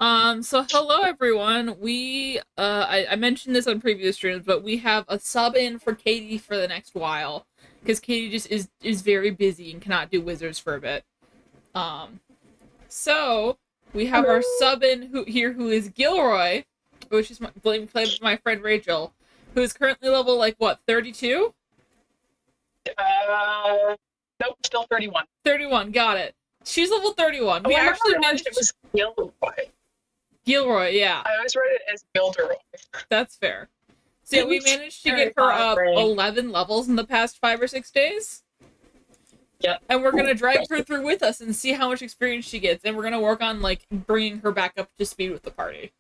So hello everyone. I mentioned this on previous streams, but we have a sub in for Katie for the next while because Katie just is very busy and cannot do wizards for a bit. Um, so we have our sub in who is Gilroy, which is played with my friend Rachel, who is currently level like what 32? Nope, still 31. 31, got it. She's level 31. Oh, We I never actually realized managed it was Gilroy. Gilroy, yeah. I always read it as Gilderoy. That's fair. So yeah, we managed to get her up 11 levels in the past 5 or 6 days. Yep. And we're going to drag her through with us and see how much experience she gets. And we're going to work on, like, bringing her back up to speed with the party.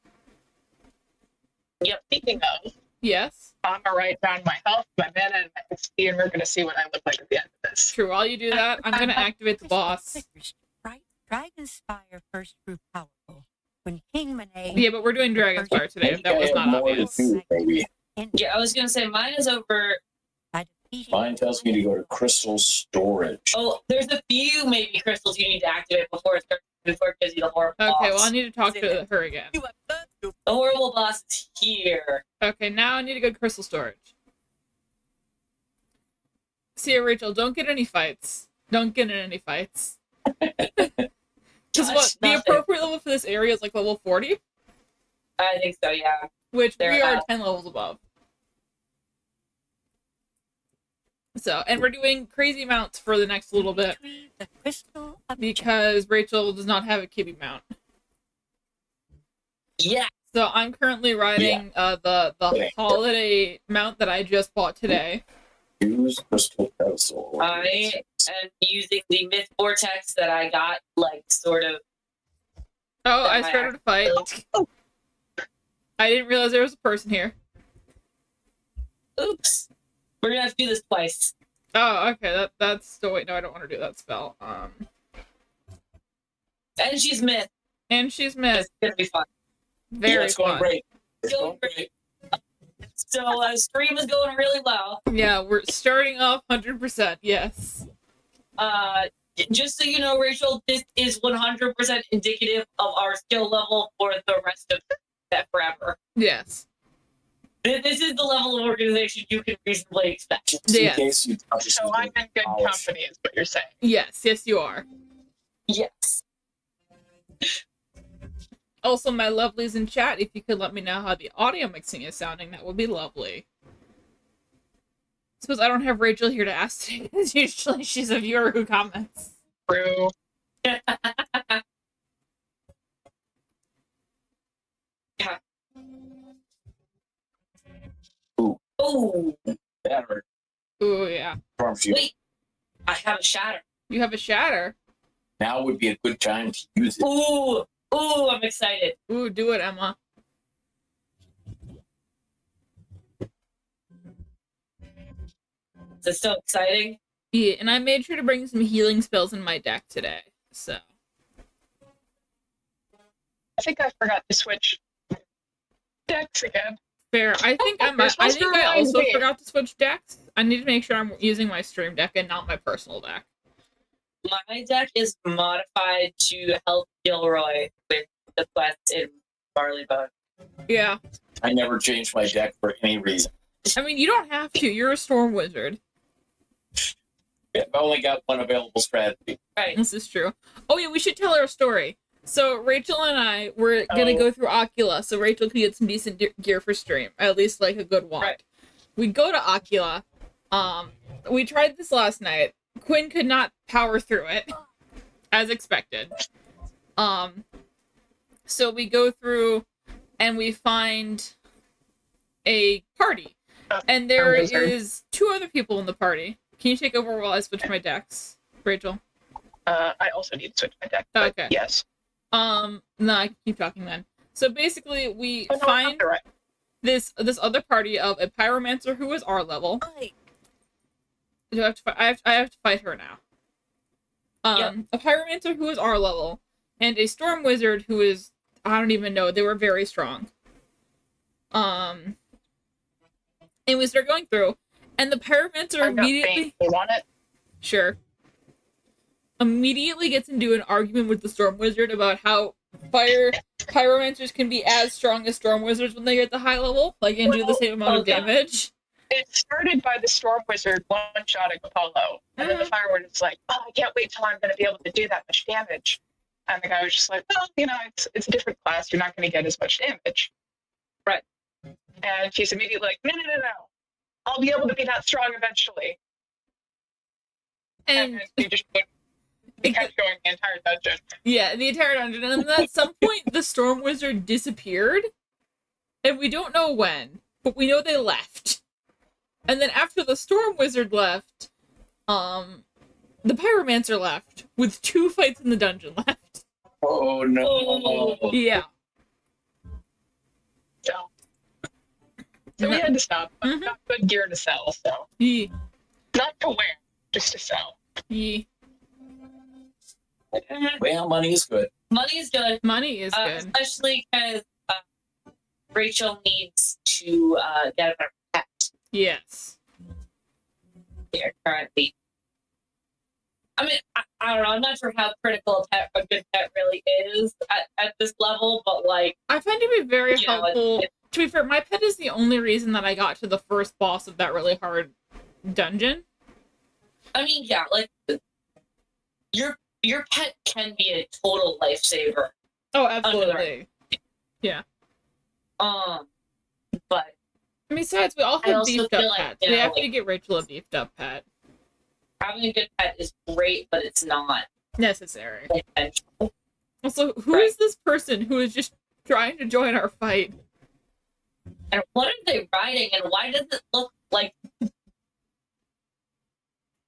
Yep, speaking of, Yes? I'm going to write down my health, my mana, and my XP, and we're going to see what I look like at the end of this. True, while you do that, I'm going to activate the boss. Right? Dragonspire first grew powerful when King Monet. Yeah, but we're doing Dragonspire today, if that was not obvious. Yeah, I was going to say, mine is over. Mine tells me to go to crystal storage. Oh, there's a few maybe crystals you need to activate before it gives you the horrible boss. Okay, well, I need to talk to her again. The horrible boss is here. Okay, now I need to go to crystal storage. See ya, Rachel, don't get any fights. Don't get in any fights. Because what, the appropriate level for this area is like level 40? I think so, yeah. Which we are 10 levels above. So, and we're doing crazy mounts for the next little bit. Because Rachel does not have a kitty mount. Yeah. So I'm currently riding the holiday mount that I just bought today. Use crystal pedestal. I am using the Myth Vortex that I got, like, sort of. Oh, I started a fight. I didn't realize there was a person here. Oops. We're gonna have to do this twice. Oh, okay. That's still wait. No, I don't want to do that spell. And she's Myth. And she's Myth. It's gonna be fun. Very it's going fun. great. It's going great. So stream is going really well. Yeah, we're starting off 100%. Yes. Just so you know, Rachel, this is 100% indicative of our skill level for the rest of that forever. Yes. This is the level of organization you can reasonably expect. Just Yeah. in case you touch So I'm in good company, is what you're saying. Yes, you are. Yes. Also, my lovelies in chat, if you could let me know how the audio mixing is sounding, that would be lovely. Suppose I don't have Rachel here to ask today, because usually she's a viewer who comments. True. Yeah. Ooh. Oh, that hurt. Ooh, yeah. wait. I have a shatter. You have a shatter. Now would be a good time to use it. Ooh, I'm excited. Ooh, do it, Emma. Is it so exciting? Yeah, and I made sure to bring some healing spells in my deck today, so. I think I forgot to switch decks again. Fair. I think I also forgot to switch decks. I need to make sure I'm using my stream deck and not my personal deck. My deck is modified to help Gilroy with the quest in Barleybone. Yeah. I never changed my deck for any reason. I mean, you don't have to. You're a storm wizard. I've only got one available strategy. Right. This is true. Oh yeah, we should tell our story. So Rachel and I were gonna go through Ocula, so Rachel could get some decent gear for stream, at least like a good wand. Right. We go to Ocula. We tried this last night. Quinn could not power through it, as expected. So we go through, and we find a party, and there is 2 other people in the party. Can you take over while I switch my decks, Rachel? I also need to switch my deck. But Okay. Yes. No, I can keep talking then. So basically, we Oh, no, find right. this other party of a pyromancer who is our level. Do I have to fight? I have to fight her now. A pyromancer who is our level, and a storm wizard who is, I don't even know. They were very strong. And we start going through, and the pyromancer immediately. You want it? Sure. Immediately gets into an argument with the storm wizard about how fire pyromancers can be as strong as storm wizards when they get the high level, like and do the same amount of damage. It started by the Storm Wizard one-shotting Apollo. And then the Fire Wizard's like, oh, I can't wait till I'm going to be able to do that much damage. And the guy was just like, well, it's a different class. You're not going to get as much damage. Right. And she's immediately like, no. I'll be able to be that strong eventually. And And then you just kept going the entire dungeon. yeah, the entire dungeon. And then at some point, the storm wizard disappeared. And we don't know when, but we know they left. And then after the storm wizard left, the pyromancer left with 2 fights in the dungeon left. Oh no. Yeah. So we had to stop. Mhm. Not good gear to sell, so. Yeah. Not to wear, just to sell. Yeah. Well, money is good. Money is good, Money is good. especially because Rachel needs to get a better pet Yes. here currently. I mean, I don't know. I'm not sure how critical a good pet really is at this level, but like, I find it to be very you know, helpful. To be fair, my pet is the only reason that I got to the first boss of that really hard dungeon. I mean, yeah, like your pet can be a total lifesaver. Oh, absolutely. But Besides, we all I have also beefed feel up like, pets. you We know, have to like- get Rachel a beefed up pet. having a good pet is great, but it's not Necessary. essential. Also, who Right. is this person who is just trying to join our fight? And what are they riding, and why does it look like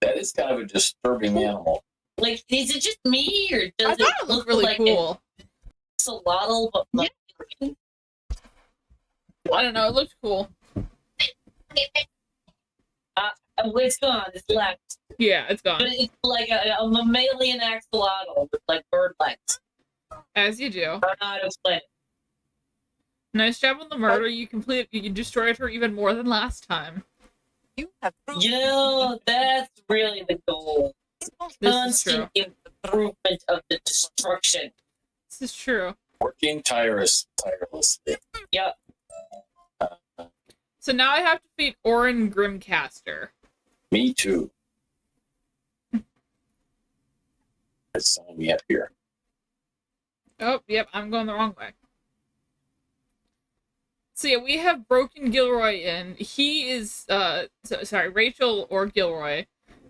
That is kind of a disturbing animal. is it just me, or I does thought it it look looked really like cool. it's a lottle, but like, I don't know, it looked cool. it's gone, it's left. Yeah, it's But gone. it's like a mammalian axolotl with like bird legs. As you do. I don't know how to explain it. Nice job on the murder. You destroyed her even more than last time. You have proved You know, that's really the goal. This is true. Constant improvement of the destruction. This is true. Working tirelessly. Yep. So now I have to beat Orin Grimcaster. Me too. Sign me up here. Oh, yep, I'm going the wrong way. So yeah, we have Broken Gilroy in. He is, sorry, Rachel or Gilroy.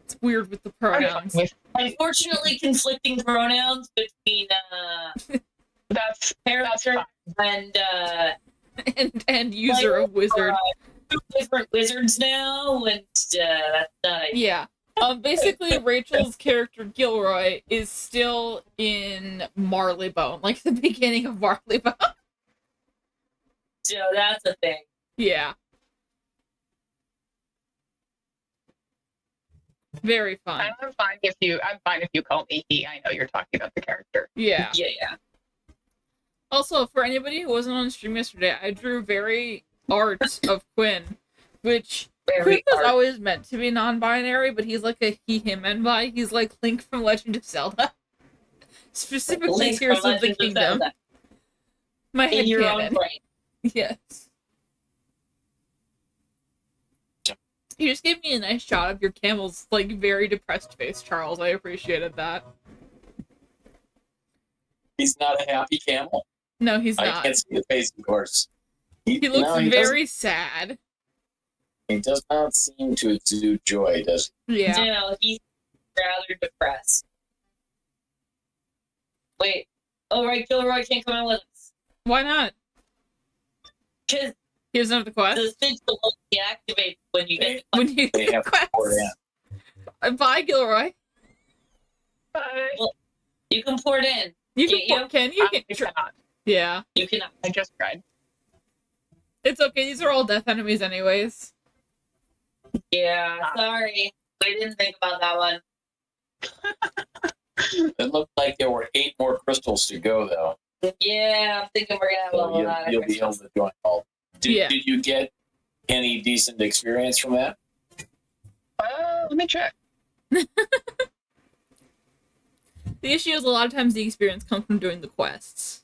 It's weird with the pronouns. Unfortunately, conflicting pronouns between That's character fine. and and user of wizard. two different wizards now, and that's not ideal. Yeah. Basically, Rachel's character Gilroy is still in Marleybone, like the beginning of Marleybone. So that's a thing. Yeah. Very fun. I'm fine if you call me he. I know you're talking about the character. Yeah. Yeah. Also, for anybody who wasn't on stream yesterday, I drew very art of Quinn, which Quinn Very was hard. always meant to be non-binary, but he's like a he/him and bi. He's like Link from Legend of Zelda. Specifically Link Tears from of the Legend of Kingdom. Zelda. My In your own headcanon. brain. Yes. You just gave me a nice shot of your camel's like very depressed face, Charles. I appreciated that. He's not a happy camel. No, he's I not. can't see the face, of course. He looks no, he very sad. He does not seem to exude joy, does Yeah. No, he's rather depressed. Wait. Oh, right, Gilroy can't come out with us. Why not? Because He doesn't have the quest. the thing will deactivate when you get When you They have to pour it in. Bye, Gilroy. You can pour it in. You Can't you? can you I can cannot. yeah. You cannot. I just tried. It's okay. These are all death enemies, anyways. Yeah, sorry. We didn't think about that one. It looked like there were 8 more crystals to go, though. Yeah, I'm thinking we're gonna have a So lot of you'll be able to join all. Yeah. Did you get any decent experience from that? Let me check. The issue is a lot of times the experience comes from doing the quests.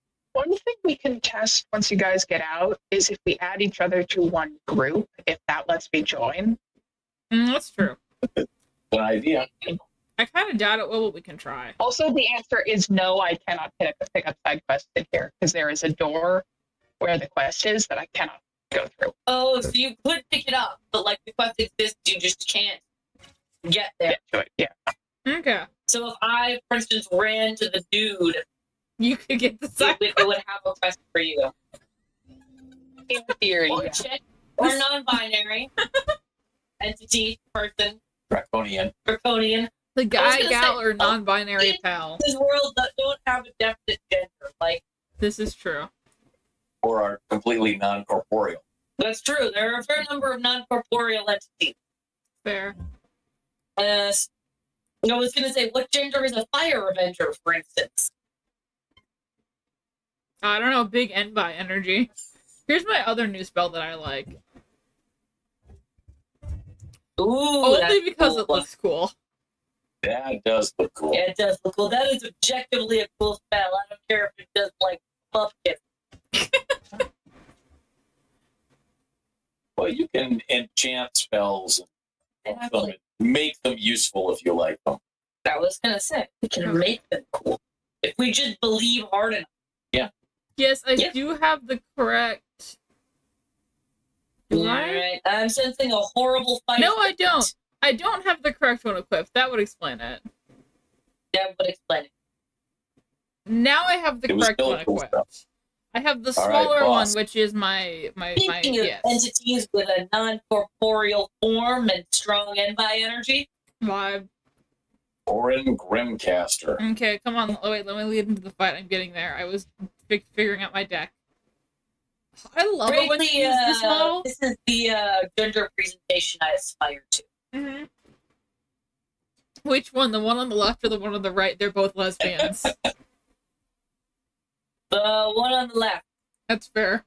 One thing we can test once you guys get out is if we add each other to one group, if that lets me join. That's true. Good idea. I kind of doubt it will, but we can try. Also, the answer is no, I cannot pick up side quests in here because there is a door where the quest is that I cannot go through. Oh, so you could pick it up, but like the quest exists, you just can't get there. Get to it. Yeah. Okay. So if I, for instance, ran to the dude, You could get the side. it would have a quest for you. In theory. Or Yeah. chick, or non-binary entity, person, Draconian. draconian. The guy, gonna gal, say, or non-binary in pal. This world that don't have a definite gender. Like, This is true. Or are completely non-corporeal. that's true. There are a fair number of non-corporeal entities. Fair. I was going to say, what gender is a fire avenger, for instance? I don't know, big Enby energy. Here's my other new spell that I like. Ooh, Only that's because cool. it looks cool. That does look cool. Yeah, it does look cool. That is objectively a cool spell. I don't care if it does, like, buffkits. Well, you can enchant spells and Exactly. make them useful if you like them. I was going to say, we can make them cool. If we just believe hard enough. Yes, I Yeah. do have the correct. Do I? Alright, I'm sensing a horrible fight. No, I don't. I don't have the correct one equipped. That would explain it. That would explain it. Now I have the It was correct still one cool equipped. I have the All right, smaller one, boss. which is my Speaking of yes. entities with a non-corporeal form and strong Envi energy, Vibe. Orin Grimcaster. Okay, come on. Oh, wait, let me lead into the fight. I'm getting there. I was figuring out my deck. I love it when you greatly, use this model. this is the gender presentation I aspire to. Mm-hmm. Which one? The one on the left or the one on the right? They're both lesbians. The one on the left. That's fair.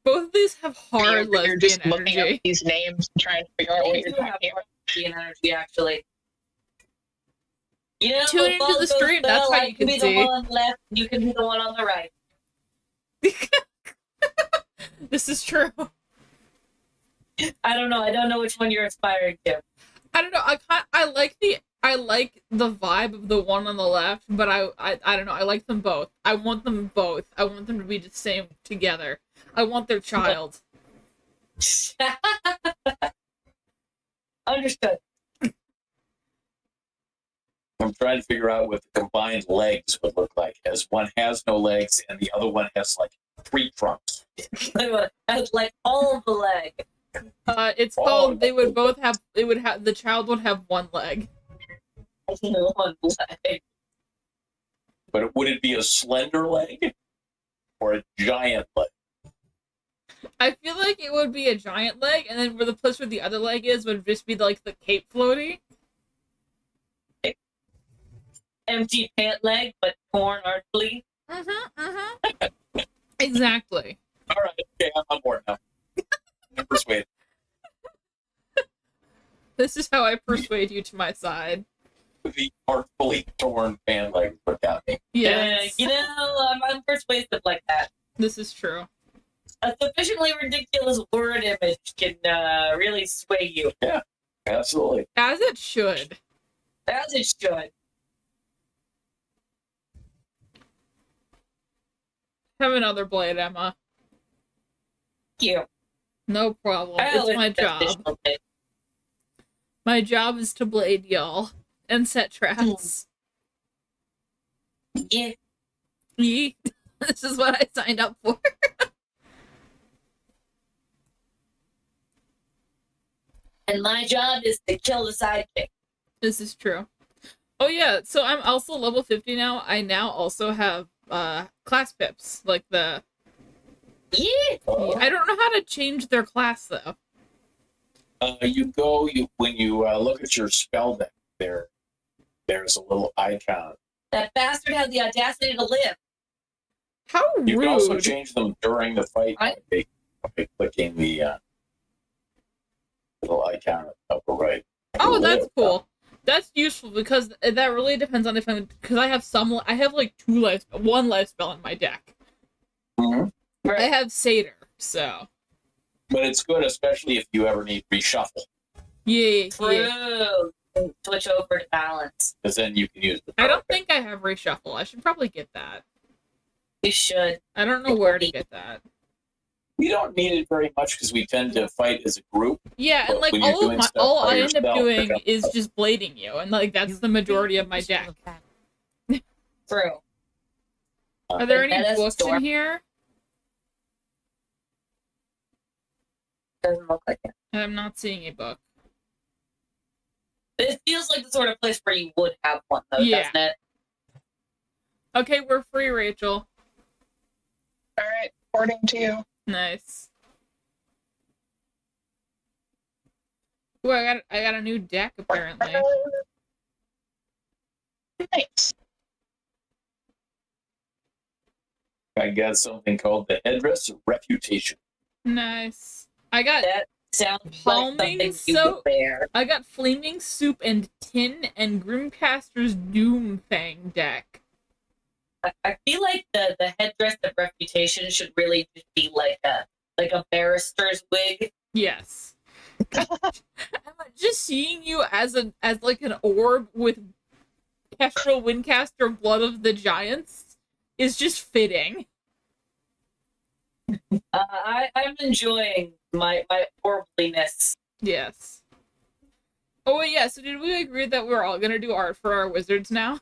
Both of these have hard You're just lesbian looking up energy. these names and trying to figure out what They you're do have talking about. lesbian energy, actually. You know, Tune into follow the those stream, that's spell, how I you can be see. the one on the left, you can be the one on the right. This is true. I don't know. I don't know which one you're aspiring to. I don't know. I like the vibe of the one on the left, but I don't know. I like them both. I want them both. I want them to be the same together. I want their child. Understood. I'm trying to figure out what the combined legs would look like, as one has no legs and the other one has like 3 trunks. That's like all of the leg. It's called. They would both have. They would have. The child would have one leg. One leg. But would it be a slender leg or a giant leg? I feel like it would be a giant leg, and then where the place where the other leg is would just be like the cape floaty. Empty pant leg, but torn artfully. Exactly. All right, okay, I'm on board now. I'm persuaded. This is how I persuade you to my side. The artfully torn fan leg would got me. Yes. You know, I'm persuasive like that. This is true. A sufficiently ridiculous word image can really sway you, Absolutely. As it should. as it should. Have another blade, Emma. Thank you. No problem. I It's always my get job. additional bit. My job is to blade y'all and set traps. Yeah. Yeet. This is what I signed up for. And my job is to kill the sidekick. This is true. Oh yeah, so I'm also level 50 now. I now also have class pips. Like the Yeah. I don't know how to change their class though. When you look at your spell deck, there's a little icon. That bastard has the audacity to live. How You can also rude. change them during the fight by clicking the little icon at the upper right. Oh, that's cool. That's useful because that really depends on if I'm because I have like one life spell in my deck. Mhm. I have Satyr, so But it's good, especially if you ever need reshuffle, yeah. True. Switch over to balance. because then you can use the. I don't think I have reshuffle. I should probably get that. You should. I don't know where to get that. We don't need it very much because we tend to fight as a group. Yeah, and But like when you're doing stuff all by I end up yourself, doing pick up is stuff. just blading you, and like that's the majority of my deck. True. Are there any That is books storm. in here? Doesn't look like it. I'm not seeing a book. It feels like the sort of place where you would have one, though, Yeah. doesn't it? Okay, we're free, Rachel. All right, according to you. Nice. Ooh, I got a new deck apparently. Nice. I got something called the Headdress of Reputation. Nice. I got That sounds Palming like something you would wear. I got Flaming Soup and Tin and Grimcaster's Doomfang deck. I feel like the headdress of reputation should really just be like a barrister's wig. Yes. Just seeing you as like an orb with Kestrel Windcaster Blood of the Giants is just fitting. I'm enjoying my orbliness. Yes. Oh wait, yeah, so did we agree that we're all gonna do art for our wizards now?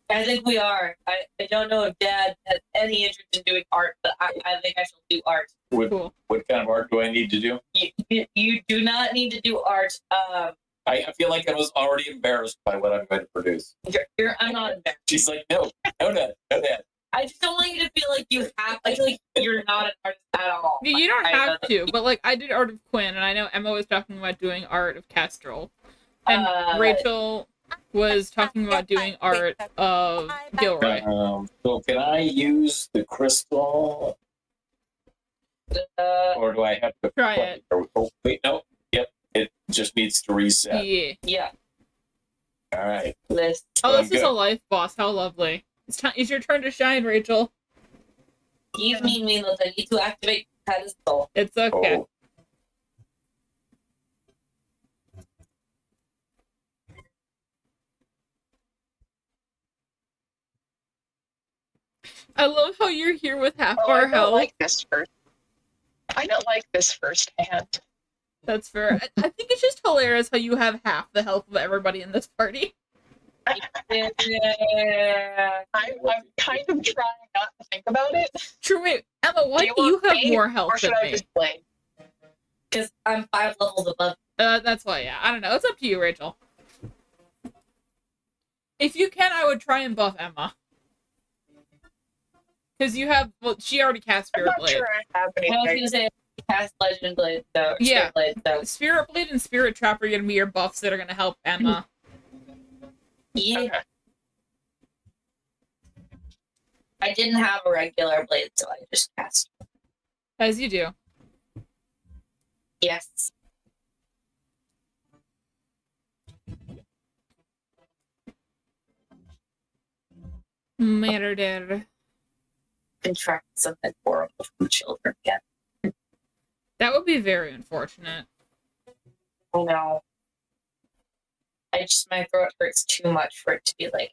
I think we are. I don't know if Dad has any interest in doing art, but I think I shall do art. Cool. What kind of art do I need to do? You do not need to do art. I feel like I was already embarrassed by what I'm going to produce. I'm not embarrassed. She's like, no, Dad. I just don't want you to feel like you have, like you're not an artist at all. You don't I know have that- to, but like I did art of Quinn, and I know Emma was talking about doing art of Kestrel, and Rachel was talking about doing art of Gilroy. So can I use the crystal, or do I have to Try it. Oh, wait, no. Yep, it just needs to reset. Yeah. Yeah. All right. This. Oh, this is Good. a life boss. How lovely. It's your turn to shine, Rachel. Give me means I need to activate pedestal. It's okay. Oh, I love how you're here with half Oh, I our don't health. like this first. I don't like this first hand. That's fair. I think it's just hilarious how you have half the health of everybody in this party. Yeah. I'm kind of trying not to think about it. True. Wait, Emma, why Do do you want have me, more or health should than I me? just play? Because I'm 5 levels above. That's why. Yeah, I don't know. It's up to you, Rachel. If you can, I would try and buff Emma. Because you have, well, she already cast I'm Spirit not Blade. sure I have I was anything. gonna say cast Legend Blade, so Yeah. Spirit Blade, so Spirit Blade and Spirit Trap are going to be your buffs that are going to help Emma. yeah. Okay. I didn't have a regular blade, so I just cast. As you do. Yes. Murder. Contract something horrible from children again. That would be very unfortunate. I know. My throat hurts too much for it to be like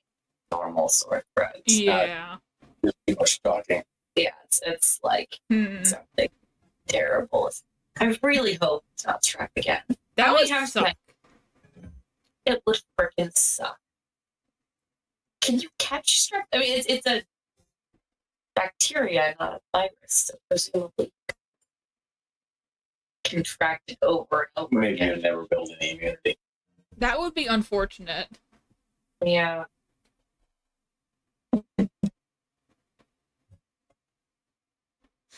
normal sore throat. Yeah. there's too much talking. Yeah, it's like Hmm. something terrible. I really hope it's not strep again. That How would many times can suck. It would freaking suck. Can you catch strep? I mean, it's a bacteria, not a virus, so presumably contract it over and over Maybe again. you'll never build any immunity. That would be unfortunate. Yeah.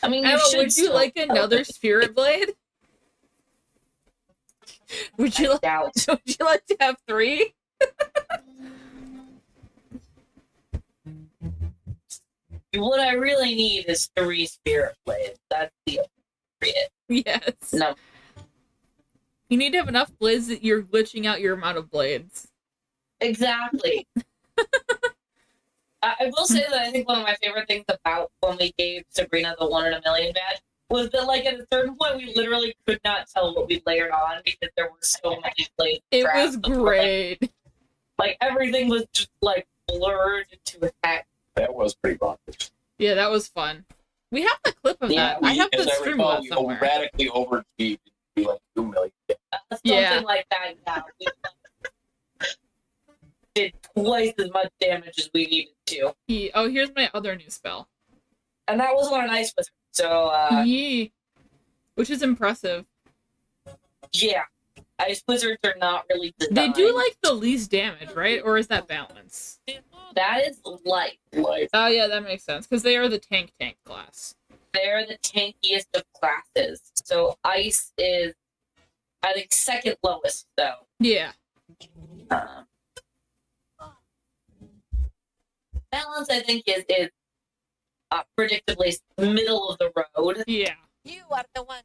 I mean, Emma, should would you still like help another it. Spirit Blade? Would you I like? doubt. Would you like to have 3? What I really need is 3 spirit blades. That's the appropriate. Yes. No. You need to have enough blades that you're glitching out your amount of blades. Exactly. I will say that I think one of my favorite things about when we gave Sabrina the 1 in a million badge was that, like, at a certain point, we literally could not tell what we layered on because there were so many blades. It was great. Like, everything was just, like, blurred to a text. That was pretty bonkers. Yeah, that was fun. We have the clip of that. I have the stream of that we somewhere. radically overachieved to be like 2 million. Something like that, yeah. We did twice as much damage as we needed to. Oh, here's my other new spell. And that was on an ice wizard, so, Yee. Which is impressive. yeah. Ice wizards are not really designed. They do, like, the least damage, right? Or is that balance? That is light. Life. Oh, yeah, that makes sense. Because they are the tank class. They're the tankiest of classes. So ice is, I think, second lowest, though. Yeah. Balance, I think, is predictably middle of the road. Yeah. You are the one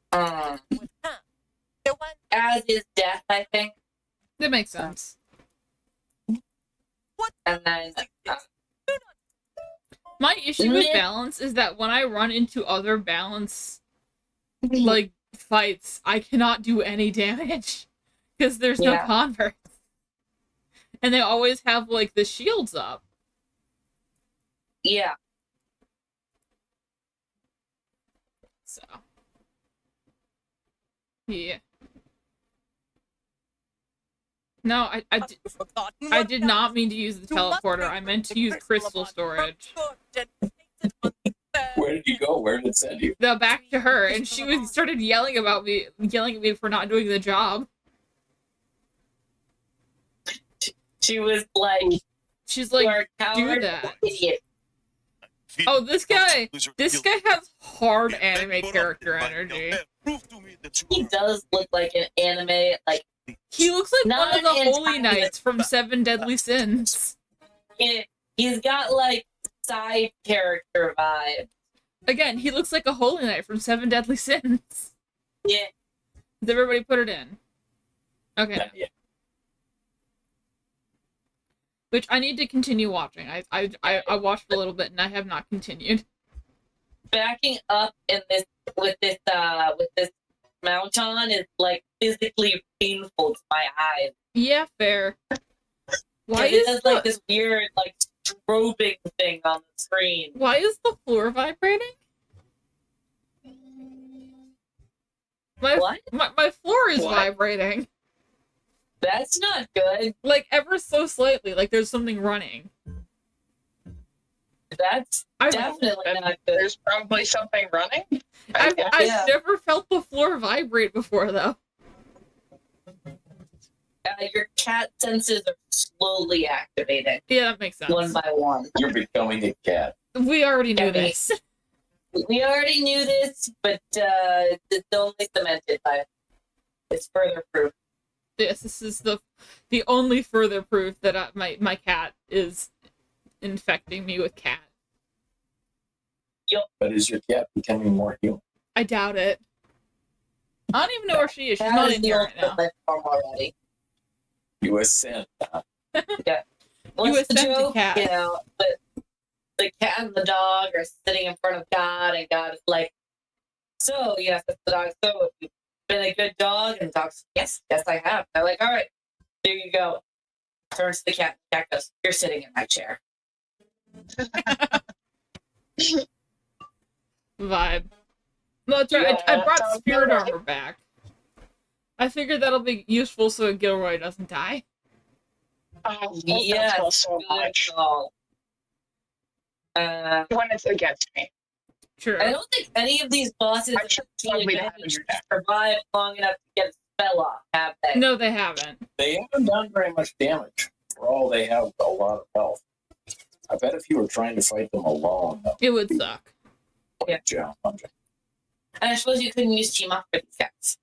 with the one. As is death, I think. That makes sense. And then My issue with Mid- balance is that when I run into other balance, like, fights, I cannot do any damage. Because there's no Yeah. converts. And they always have, like, the shields up. yeah. So. Yeah. No, I did not mean to use the teleporter. I meant to use crystal storage. Where did you go? Where did it send you? No, back to her, and she started yelling at me for not doing the job. She was like, She's "You like, are a coward, do that. idiot." Oh, this guy has hard anime character energy. He does look like an anime, like, He looks like Not one of the an holy antagonist. knights from Seven Deadly Sins. he's got, like, side character vibe. Again, he looks like a holy knight from Seven Deadly Sins. Yeah. Does everybody put it in? Okay. Not yet. Which I need to continue watching. I watched a little bit and I have not continued. Backing up in this with this mount on is, like, physically painful to my eyes. Yeah, fair. Why It is does, like, this weird, like, strobing thing on the screen. the floor vibrating? What? My floor is What? vibrating. That's not good. Like, ever so slightly, like there's something running. That's I've, definitely And not good. there's probably something running. I've Yeah. never felt the floor vibrate before, though. Your cat senses are slowly activating, Yeah, that makes sense. one by one. You're becoming a cat. We already knew Okay. this. We already knew this, but it's only cemented by it's further proof. This is the only further proof that my cat is infecting me with cat. But is your cat becoming more human? I doubt it. I don't even know where she is. She's Cat not is in the here right ultimate now. life form already. You ascend. What's You the ascend to joke? cat. You know, but the cat and the dog are sitting in front of God, and God is like, "So, yes, that's the dog. So, have you been a good dog?" And the dog's, "Yes, I have." They're like, "All right, there you go." Turns to the cat. The cat goes, "You're sitting in my chair." Vibe. No, that's right. Yeah, I brought sounds spirit good. armor back. I figured that'll be useful so Gilroy doesn't die. Oh, Yes, that so good much call. when it's against me. True. I don't think any of these bosses I'm sure it's lovely to have in your deck. survive long enough to get a spell off, have they? No, they haven't. They haven't done very much damage. For all, they have a lot of health. I bet if you were trying to fight them alone, that It would suck. would be Yeah. challenging. And I suppose you couldn't use team up for these guys.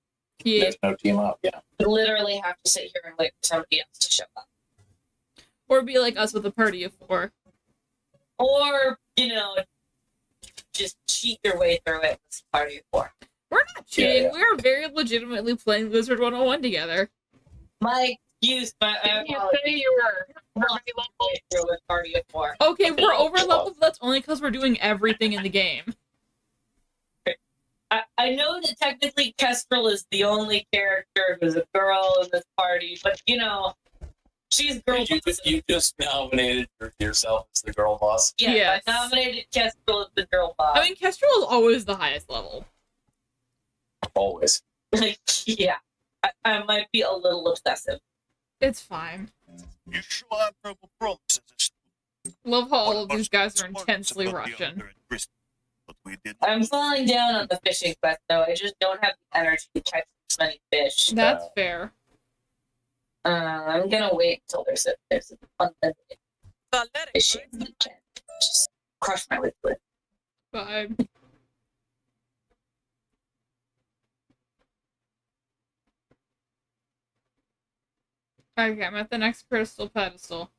Yeah. There's no team up, yeah. You literally have to sit here and wait for somebody else to show up. Or be like us with a party of 4. Or, just cheat your way through it with party of 4. We're not cheating. Yeah. We are very legitimately playing Wizard 101 together. My excuse, my Didn't you say you were already level? through a party of 4. Okay, we're Yeah. over leveled, but that's only because we're doing everything in the game. I know that technically Kestrel is the only character who's a girl in this party, but she's girl boss. You just nominated yourself as the girl boss. Yeah, Yes. I nominated Kestrel as the girl boss. I mean, Kestrel is always the highest level. Always. Yeah, I might be a little obsessive. It's fine. You sure have verbal promises. Love how all of these guys are intensely Russian. But we did I'm falling down on the fishing quest, though. I just don't have the energy to catch as many fish. That's fair. I'm gonna wait until there's a unlimited fishing. Just crush my way through it. Vibe. Okay, I'm at the next crystal pedestal.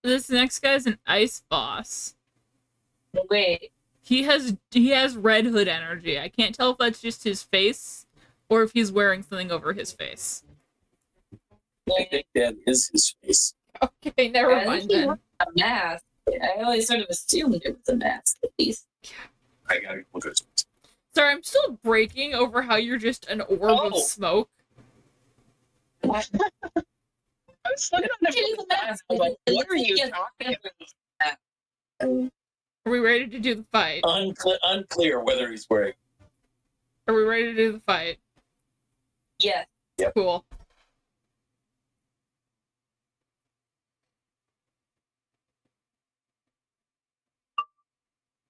This next guy's an ice boss. Wait, He has Red Hood energy. I can't tell if that's just his face or if he's wearing something over his face. I think that is his face. Okay, never I mind think he then. wore a mask. I always sort of assumed it was a mask, at least. I gotta look at his face. Sorry, I'm still breaking over how you're just an orb of Oh. smoke. I was looking at It is the a mask. I was like, It what looks are like you he has talking about? Are we ready to do the fight? Unclear whether he's wearing. Are we ready to do the fight? Yes. Cool.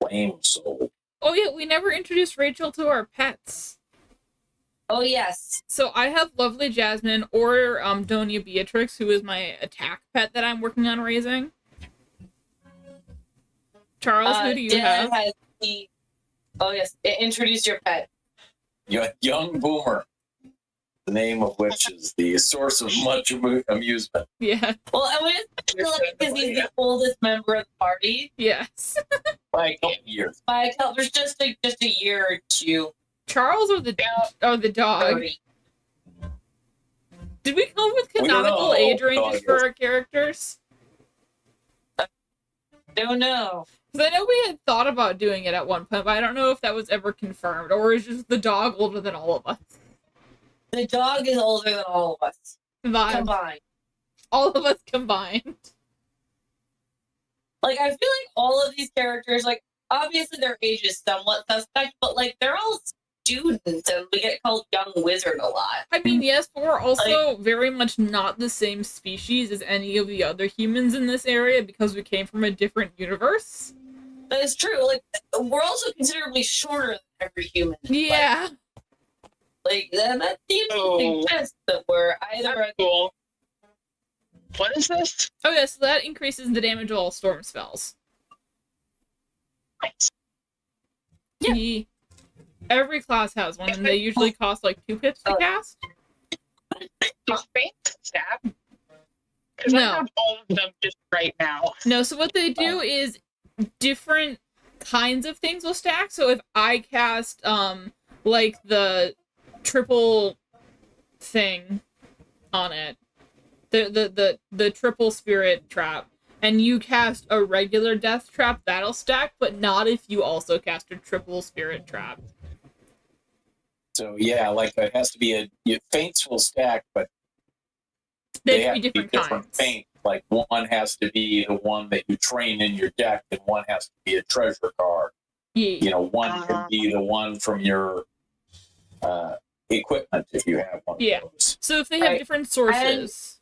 Flame soul. Oh yeah, we never introduced Rachel to our pets. Oh, yes. So I have lovely Jasmine or Donia Beatrix, who is my attack pet that I'm working on raising. Charles, who do you Dan have? has the... Oh, yes. Introduce your pet. Young Boomer. The name of which is the source of much amusement. Yeah. Well, I mean, it's because he's the oldest member of the party. Yes. By a couple years. By a couple, there's just a year or two. Charles or the dog? 30. Did we come up with We don't canonical know. age Dog ranges is. for our characters? Don't know. Because I know we had thought about doing it at one point, but I don't know if that was ever confirmed, or is just the dog older than all of us? The dog is older than all of us Vibe. combined. All of us combined. Like, I feel like all of these characters, like, obviously their age is somewhat suspect, but, like, they're all students, and we get called young wizard a lot. I mean, yes, but we're also very much not the same species as any of the other humans in this area because we came from a different universe. That is true. Like, we're also considerably shorter than every human. Yeah. Like that seems Oh. to suggest that we're either That's cool. What is this? Oh yeah, so that increases the damage of all storm spells. Nice. Yeah. Every class has one, and they usually cost like 2 pips to cast. Do faint stab? Because No. I have all of them just right now. No, so what they do is different kinds of things will stack. So if I cast like the triple thing on it, the triple spirit trap, and you cast a regular death trap, that'll stack, but not if you also cast a triple spirit trap. So yeah, like it has to be feints will stack, but They have can be to be different different kinds. feint. Like one has to be the one that you train in your deck, and one has to be a treasure card. Yeah. You know, one can be the one from your equipment if you have one Yeah. of those. So if they have Right. different sources.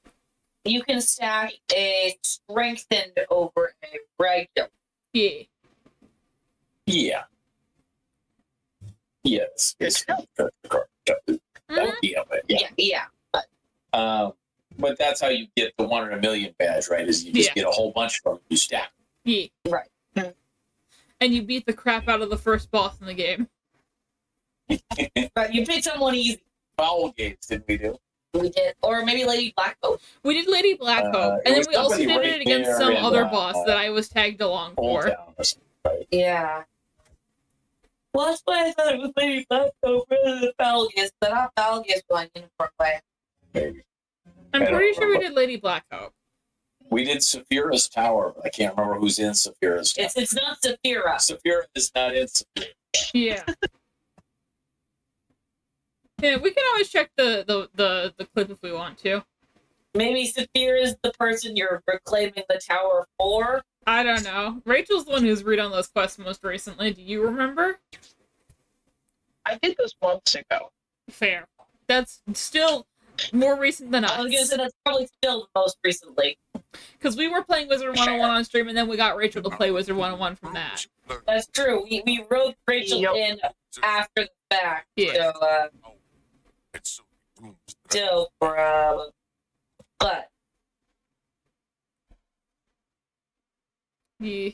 you can stack a strengthened over a regular. Yeah. Yeah. Yes. It's a treasure card. That would be of it. Yeah. Yeah. But that's how you get the 1 in a million badge, right? Is you just Yeah. get a whole bunch of them, you stack. Yeah. Right. And you beat the crap out of the first boss in the game. Right. You pick someone easy. Foul games, didn't we do? We did, or maybe Lady Blackcoat. We did Lady Black Hope, It and then was we also somebody did right it against there some in, other boss that I was tagged along Old for. Town or something, right? Yeah. Well, that's why I thought it was Lady Blackcoat rather than Falgus, but not Falgus going in for way. Maybe. I'm I don't pretty sure we remember. did Lady Black Hope. We did Saphira's Tower, but I can't remember who's in Saphira's Tower. It's not Saphira. Saphira is not in Saphira. Yeah. Yeah, we can always check the clip if we want to. Maybe Saphira is the person you're reclaiming the tower for. I don't know. Rachel's the one who's read on those quests most recently. Do you remember? I did those months ago. Fair. That's still more recent than I was gonna us. say that's probably still most recently. Because we were playing Wizard 101 on stream, and then we got Rachel to play Wizard 101 from that. That's true. We wrote Rachel Yep. in after the fact. Yeah. So, still problem. But Yeah.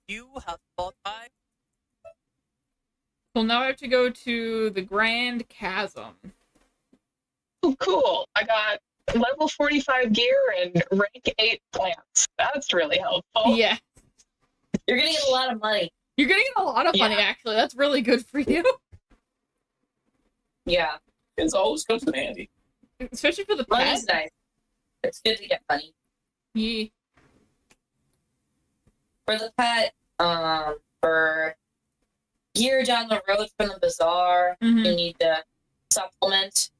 You have fought by Well, now I have to go to the Grand Chasm. Oh, cool. I got level 45 gear and rank 8 plants. That's really helpful. Yeah. you're gonna get a lot of money. You're getting a lot of money, Yeah. actually. That's really good for you. Yeah, It always comes in handy. Especially for the pet. money's nice. It's good to get money Yeah. for the pet. For gear down the road from the bazaar, Mhm. you need to supplement.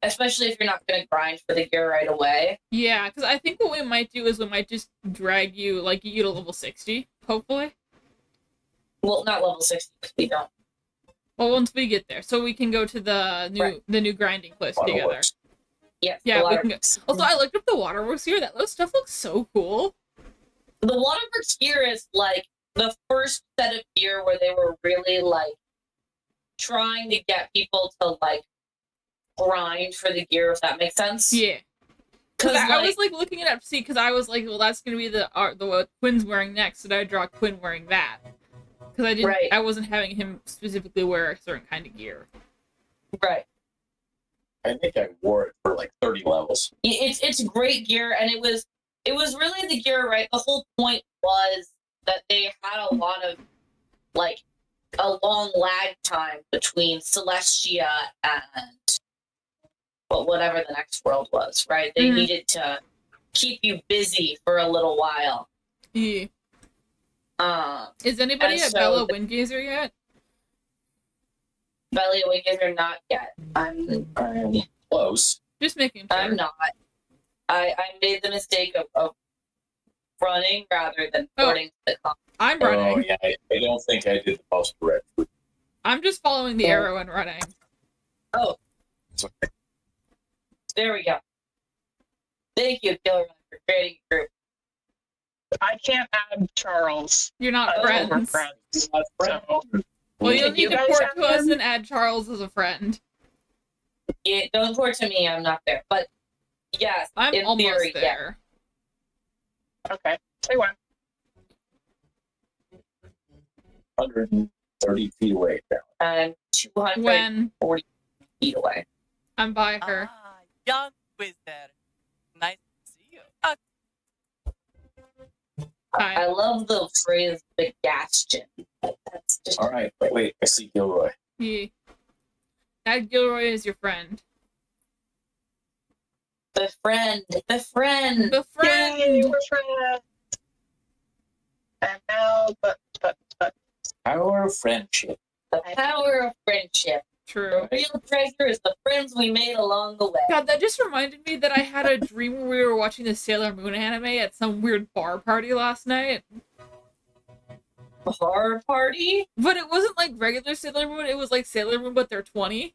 Especially if you're not going to grind for the gear right away. Yeah, because I think what we might do is we might just drag you, like, you to level 60, hopefully. Well, not level 60, because we don't. Well, once we get there, so we can go to the new grinding place together. Waterworks. Yes, Yeah, the we can waterworks. Also, I looked up the waterworks here. That stuff looks so cool. The waterworks gear is like the first set of gear where they were really like trying to get people to like grind for the gear, if that makes sense. Yeah. Because Because I was like looking it up to see, because I was like, well, that's gonna be the what Quinn's wearing next, so I draw Quinn wearing that. Because I didn't, Right. I wasn't having him specifically wear a certain kind of gear. right. I think I wore it for like 30 levels. It's great gear, and it was really the gear, right? The whole point was that they had a lot of like a long lag time between Celestia and whatever the next world was, right? They Mhm. needed to keep you busy for a little while. Yeah. Um, Is anybody And at so Bella the- Windgazer yet? Belly Wiggins are not yet. I'm Close. Just making sure. I'm not. I made the mistake of running rather than Oh. porting to the comp. I'm Oh, running. yeah. I don't think I did the most correct. I'm just following the Yeah. arrow and running. It's okay. There we go. Thank you, Killer, for creating a group. I can't add Charles. You're not We're friends. friends. Not friend. So, Well, you'll Can you need to guys port add to us him? and add Charles as a friend. Yeah, don't report to me. I'm not there. But yes, I'm in almost theory, yeah. there. okay. Say when. 130 feet away. Apparently. I'm 240 When feet away. I'm by her. Ah, young wizard. Nice to see you. Hi. I love the phrase "the Gaston." That's just All right. Wait. I see Gilroy. Yeah. Add Gilroy as your friend. the friend. The friend. The friend! Yay, we're friends. And now, but. Our friendship. The power of friendship. True. The real treasure is the friends we made along the way. God, that just reminded me that I had a dream where we were watching the Sailor Moon anime at some weird bar party last night. Horror party? But it wasn't like regular Sailor Moon, it was like Sailor Moon, but they're 20.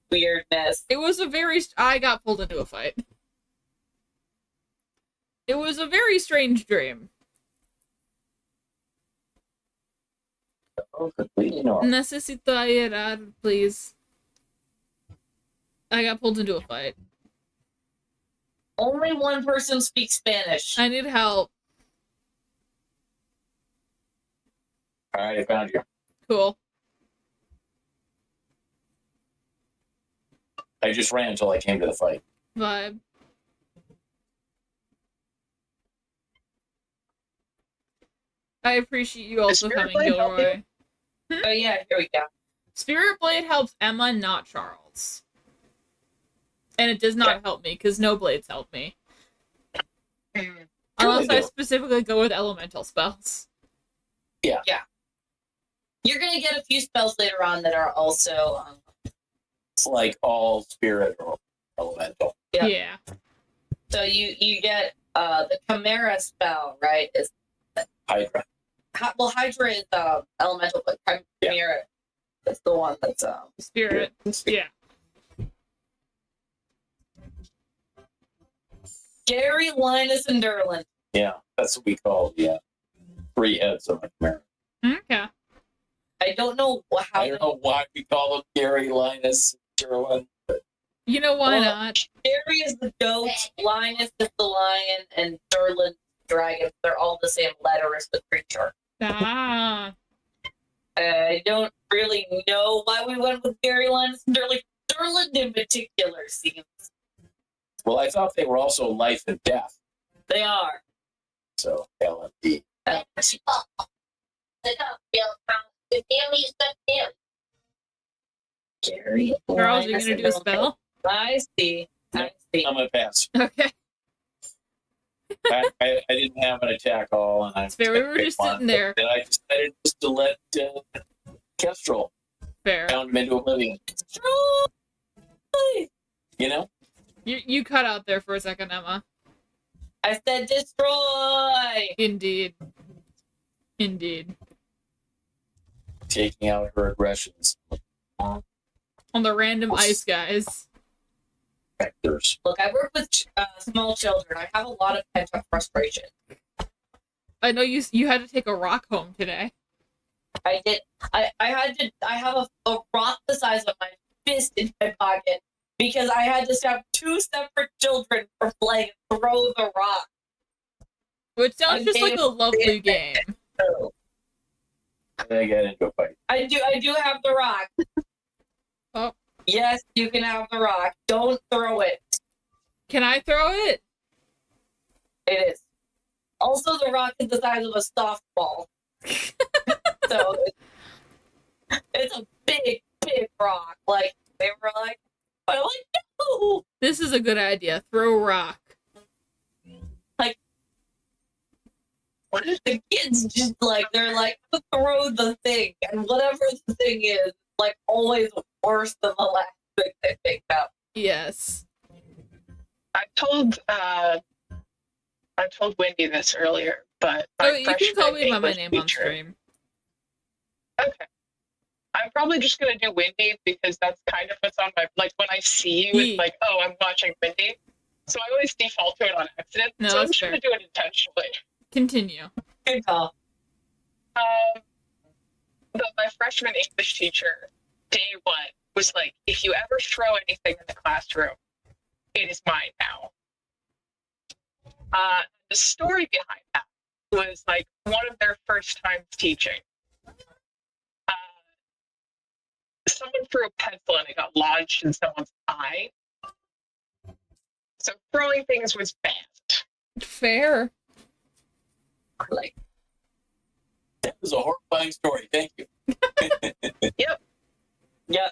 Weirdness. It was a very... I got pulled into a fight. It was a very strange dream. Oh, completely normal. Necesito ayudar, please. I got pulled into a fight. Only one person speaks Spanish. I need help. All right, I found you. Cool. I just ran until I came to the fight. Vibe. I appreciate you also Spirit coming, Blade help Gilroy. Oh yeah, here we go. Spirit Blade helps Emma, not Charles. And it does not help me, because no blades help me. Mm. Unless they I do. specifically go with elemental spells. You're gonna get a few spells later on that are also It's like all spirit or elemental. Yeah. Yeah. so you get the Chimera spell, right? Is Hydra. Hydra is elemental, but Chimera is the one that's Spirit. Yeah. Gary, Linus, and Derlin. Yeah, that's what we call the 3 heads of a chimera. Okay. I don't know how. I don't know why we call them Gary, Linus, Derlin. You know why Well, not? Gary is the goat, Linus is the lion, and Derlin dragon. They're all the same letter as the creature. Ah. I don't really know why we went with Gary, Linus, and Derlin. Derlin in particular seems Well, I thought they were also life and death. they are. So LMD. Gary, Charles, are you Linus, gonna and do a Derlin. spell? I see. I see. I'm gonna pass. Okay. I didn't have an attack all, and It's fair. We were just sitting there. Then I decided just to let Kestrel Fair. pound him into oblivion. Destroy! You know, You cut out there for a second, Emma. I said destroy! Indeed. Indeed. taking out her aggressions. On the random ice guys. Vectors. Look, I work with small children. I have a lot of pent up frustration. I know you had to take a rock home today. I did. I have a rock the size of my fist in my pocket because I had to stop 2 separate children from playing throw the rock. Which sounds just like a lovely game. So And I get into a fight. I do have the rock. Oh. Yes, you can have the rock. Don't throw it. Can I throw it? It is. Also, the rock is the size of a softball. So it's a big, big rock. Like they were like, I'm like, no. This is a good idea. Throw rock. What is the kids just like? They're like, throw the thing, and whatever the thing is, like always worse than the last thing they picked up. Yes. I told Wendy this earlier, but Oh, you can call me freshman by my English name on teacher- stream. Okay. I'm probably just gonna do Wendy because that's kind of what's on my like when I see you, it's like, oh, I'm watching Wendy. So I always default to it on accident. No, so I'm that's just gonna do it intentionally. Continue. Good call. My freshman English teacher, day one, was like, if you ever throw anything in the classroom, it is mine now. The story behind that was like one of their first times teaching. Someone threw a pencil and it got lodged in someone's eye. So throwing things was banned. Fair. Like, That was a horrifying story. Thank you. Yep. yeah.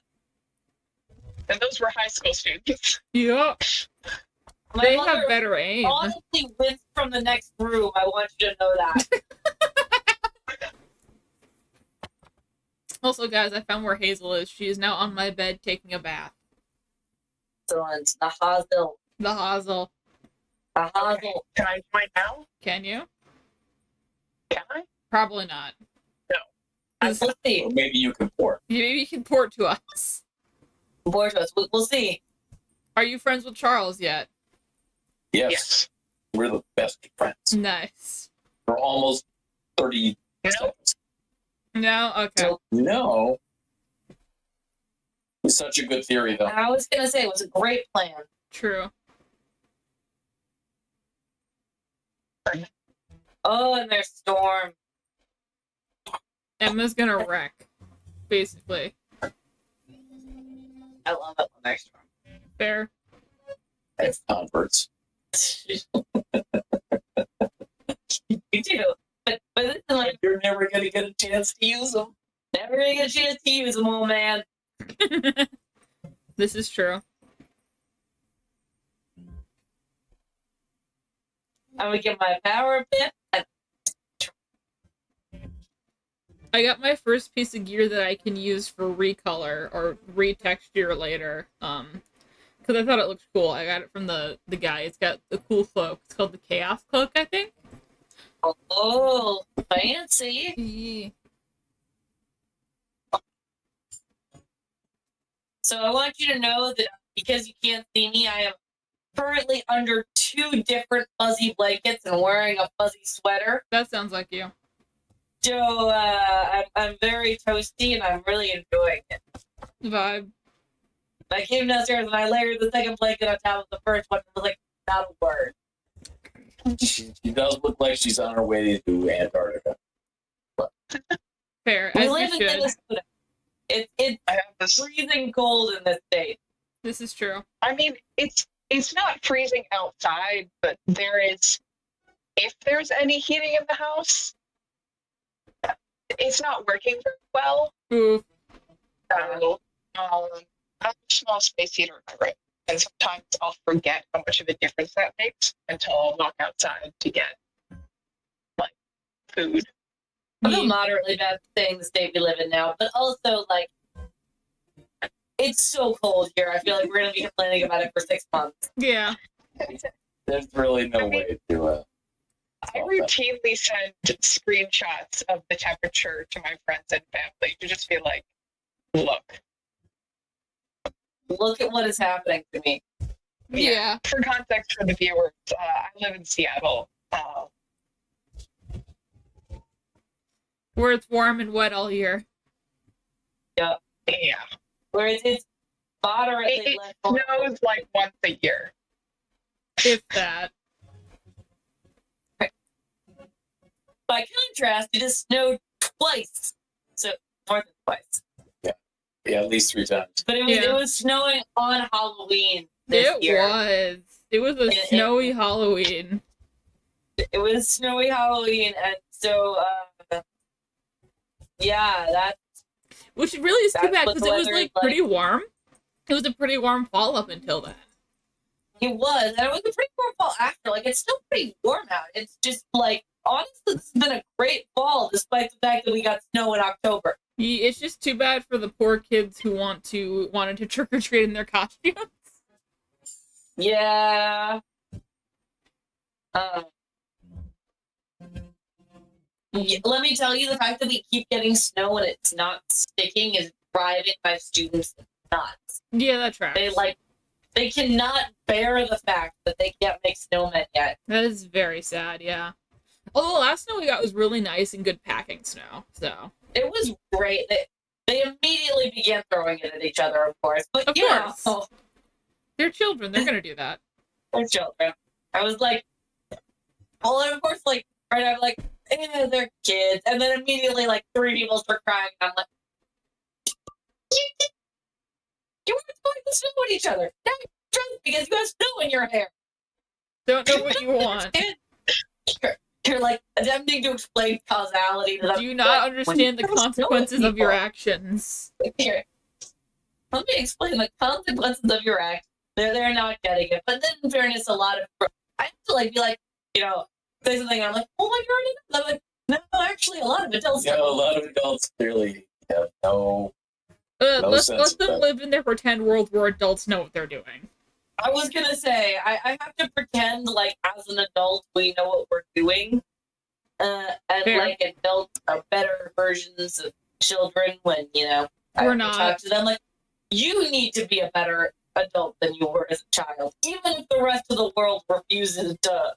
And those were high school students. Yep. My They mother have better aim. honestly winced from the next room. I want you to know that. Also, guys, I found where Hazel is. She is now on my bed taking a bath. Excellent. The Hazel. The Hazel. The Hazel. Can I join now? Can you? Can I? Probably not. We'll see. Or maybe you can port. Maybe you can port to us. Board to us. We'll see. Are you friends with Charles yet? Yes. We're the best friends. Nice. For almost 30 No. seconds. No? Okay. No. It's such a good theory, though. I was gonna say it was a great plan. True. Oh, and there's Storm. Emma's gonna wreck. Basically. I love it when there's Storm. Fair. As converts. You do. But it's like, You're never going to get a chance to use them. never gonna get a chance to use them, old man. This is true. I'm gonna get my power pip. I got my first piece of gear that I can use for recolor or retexture later. Because I thought it looked cool. I got it from the guy. It's got the cool cloak. It's called the Chaos Cloak, I think. Oh, fancy. Yeah. So I want you to know that because you can't see me, I am currently under 2 different fuzzy blankets and wearing a fuzzy sweater. That sounds like you. So I'm very toasty and I'm really enjoying it. Vibe. I came downstairs and I layered the second blanket on top of the first one. It was like, not a word. She does look like she's on her way to Antarctica. Fair. We As live you in should. Minnesota. It's I have this. freezing cold in this state. This is true. I mean, it's not freezing outside, but there is. If there's any heating in the house, it's not working very well. Oof. So, I have a small space heater in my room, and sometimes I'll forget how much of a difference that makes until I'll walk outside to get like food. I feel Yeah. moderately bad saying the state we live in now, but also like it's so cold here. I feel like we're gonna be complaining about it for 6 months. Yeah. There's really no way to. I routinely send screenshots of the temperature to my friends and family to just be like, look. Look at what is happening to me. Yeah. For context for the viewers, I live in Seattle. Where it's warm and wet all year. Yeah. Where it's moderately It less snows like once a year. If that. By contrast, it has snowed twice. So more than twice. Yeah, at least 3 times. But it Yeah. was snowing on Halloween this year. Was. It was a snowy Halloween. It was snowy Halloween, and so yeah, that Which really is too That's bad what because the it was weather is like pretty warm. It was a pretty warm fall up until then. it was, and it was a pretty warm fall after. Like it's still pretty warm out. It's just like honestly, this has been a great fall, despite the fact that we got snow in October. It's just too bad for the poor kids who wanted to trick or treat in their costumes. Yeah. Let me tell you, the fact that we keep getting snow and it's not sticking is driving my students nuts. Yeah, that tracks. They cannot bear the fact that they can't make snowmen yet. That is very sad, yeah. Although the last snow we got was really nice and good packing snow, so. It was great. They immediately began throwing it at each other, of course. But Of you course. know, They're children, they're gonna do that. they're children. I was like, well, and of course, like, right, I'm like, they're kids. And then immediately, like, 3 people start crying. And I'm like, you weren't throwing the snow at each other. Now you're drunk because you have snow in your hair. Don't know what you want. You're like attempting to explain causality to them. Do you not understand the consequences of your actions? Here, let me explain the consequences of your act. They're not getting it. But then, in fairness, a lot of I have to like be like, you know, say something. And I'm like, oh my god! I'm like, no, actually, a lot of adults. Yeah, a lot of adults clearly have no Let sense them of that. live in their pretend world where adults know what they're doing. I was gonna say I have to pretend like as an adult we know what we're doing, and Fair. like adults are better versions of children when you know I We're have to not. talk to them like you need to be a better adult than you were as a child, even if the rest of the world refuses to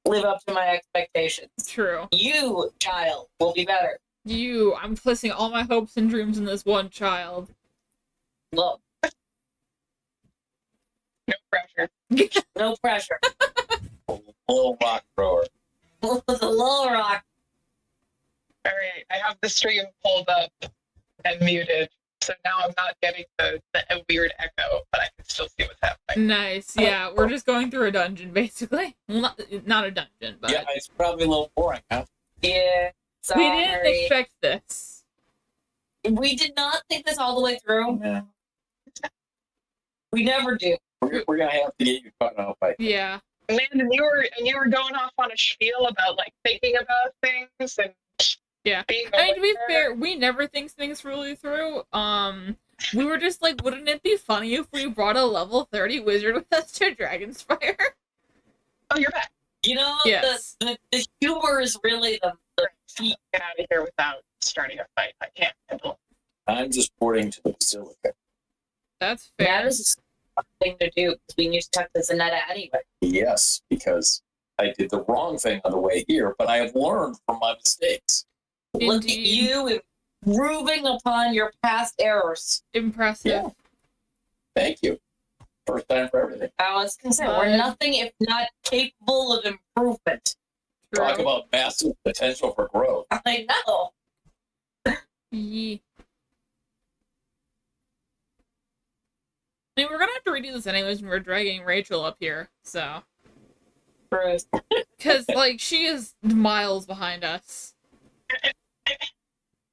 live up to my expectations. True. You, child, will be better. I'm placing all my hopes and dreams in this one child. Look, No pressure. no pressure. little rock thrower. The little rock. All right, I have the stream pulled up and muted, so now I'm not getting the weird echo, but I can still see what's Nice. Yeah, we're just going through a dungeon, basically. Well, not a dungeon, but Yeah, it's probably a little boring, huh? Yeah. we didn't Sorry. expect this. We did not think this all the way through. Yeah. We never do. We're gonna have to get you caught up. Yeah. Man, and you were going off on a spiel about like thinking about things and Yeah. being I mean, to be aware. fair, we never think things really through. We were just like, wouldn't it be funny if we brought a level 30 wizard with us to Dragonspire? Oh, you're back. You know, Yes. the humor is really the key. Get out of here without starting a fight. I can't handle it. I'm just porting to the Basilica. That's fair. That is a smart thing to do because we need to talk to Zanetta anyway. Yes, because I did the wrong thing on the way here, but I have learned from my mistakes. Look at Indeed. you improving upon your past errors. Impressive. Yeah. Thank you. First time for everything. I was going to say, we're nothing if not capable of improvement. Talk True. about massive potential for growth. I know. Yeah. I mean, we're gonna have to redo this anyways when we're dragging Rachel up here, so. Bruce. Because, like, she is miles behind us.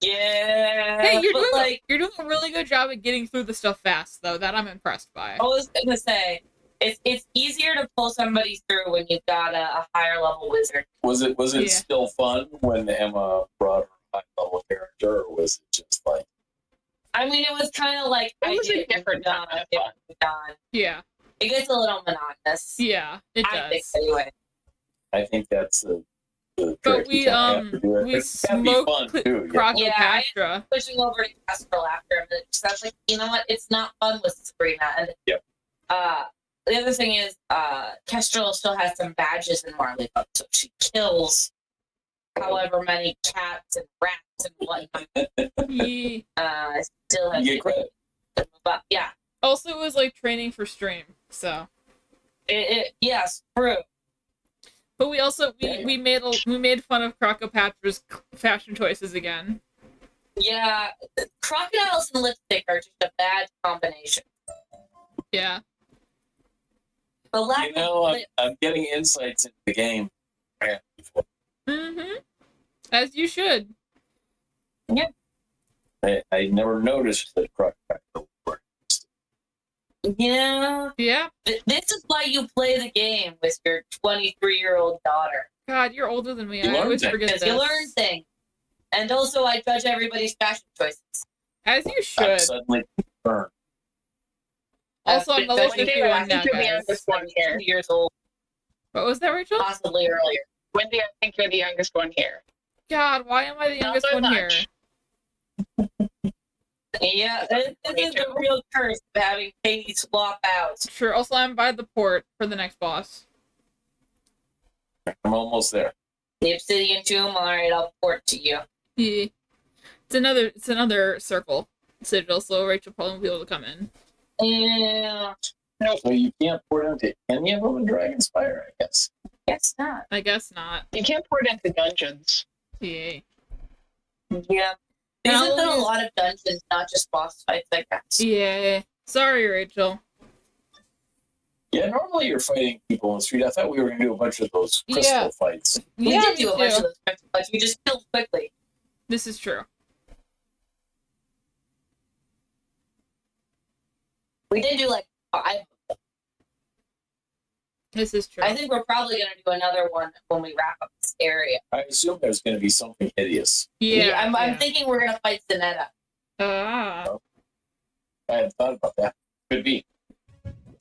Yeah. Hey, you're but doing, you're doing a really good job at getting through the stuff fast, though. That I'm impressed by. I was going to say, it's easier to pull somebody through when you've got a higher level wizard. Was it Yeah. still fun when Emma brought her high level character, or was it just like I mean, it was kind of like It was a did it, different moved on, kind of it fun. moved on. Yeah. It gets a little monotonous. Yeah, it I think does. anyway. I think that's the But trick. we, You kinda have to do it. we But it can be smoked fun too. Yeah. Yeah, Pushing over to Kestrel after a minute. So I was like, you know what? It's not fun with Sabrina. And Yep. the other thing is, Kestrel still has some badges in Marley Book, so she kills however many cats and rats and whatnot. Yeah. Still has You get credit. to move up. Yeah. Also, it was like training for stream, so. Yes, true. But we also Yeah. we made fun of Crocopatra's fashion choices again. Yeah, crocodiles and lipstick are just a bad combination. Yeah. The lack You know, of I'm getting insights into the game. Mm-hmm. As you should. I never noticed that crocodile were. yeah. Yeah. This is why you play the game with your 23-year-old daughter. God, you're older than me. You I learn always things. forget Because this. you learn things. And also, I judge everybody's fashion choices. As you I'm should. suddenly concerned. Also, I'm But level Wendy, 51 I now, think you're the guys. youngest one here. 2 years old, What was that, Rachel? possibly earlier. Wendy, I think you're the youngest one here. God, why am I the Not youngest by one here? much. Yeah, this Me is the too. real curse of having Katie swap out. Sure. Also, I'm by the port for the next boss. I'm almost there. The Obsidian Tomb, alright, I'll port to you. Yeah. It's another circle sigil, so Rachel probably won't be able to come in. Yeah, So you can't port into any of them in Dragonspire, I guess. guess not. I guess not. You can't pour it into dungeons. Yeah. Yeah. There's How been a is- lot of dungeons, not just boss fights, I guess. Yeah. Sorry, Rachel. Yeah, normally you're fighting people in the street. I thought we were going to do a bunch of those crystal Yeah. fights. We Yeah, did me do a bunch of too. those fights, but we just killed quickly. This is true. We did do like 5. This is true. I think we're probably going to do another one when we wrap up this area. I assume there's going to be something hideous. Yeah. I'm thinking we're going to fight Zanetta. Ah. I hadn't thought about that. Could be.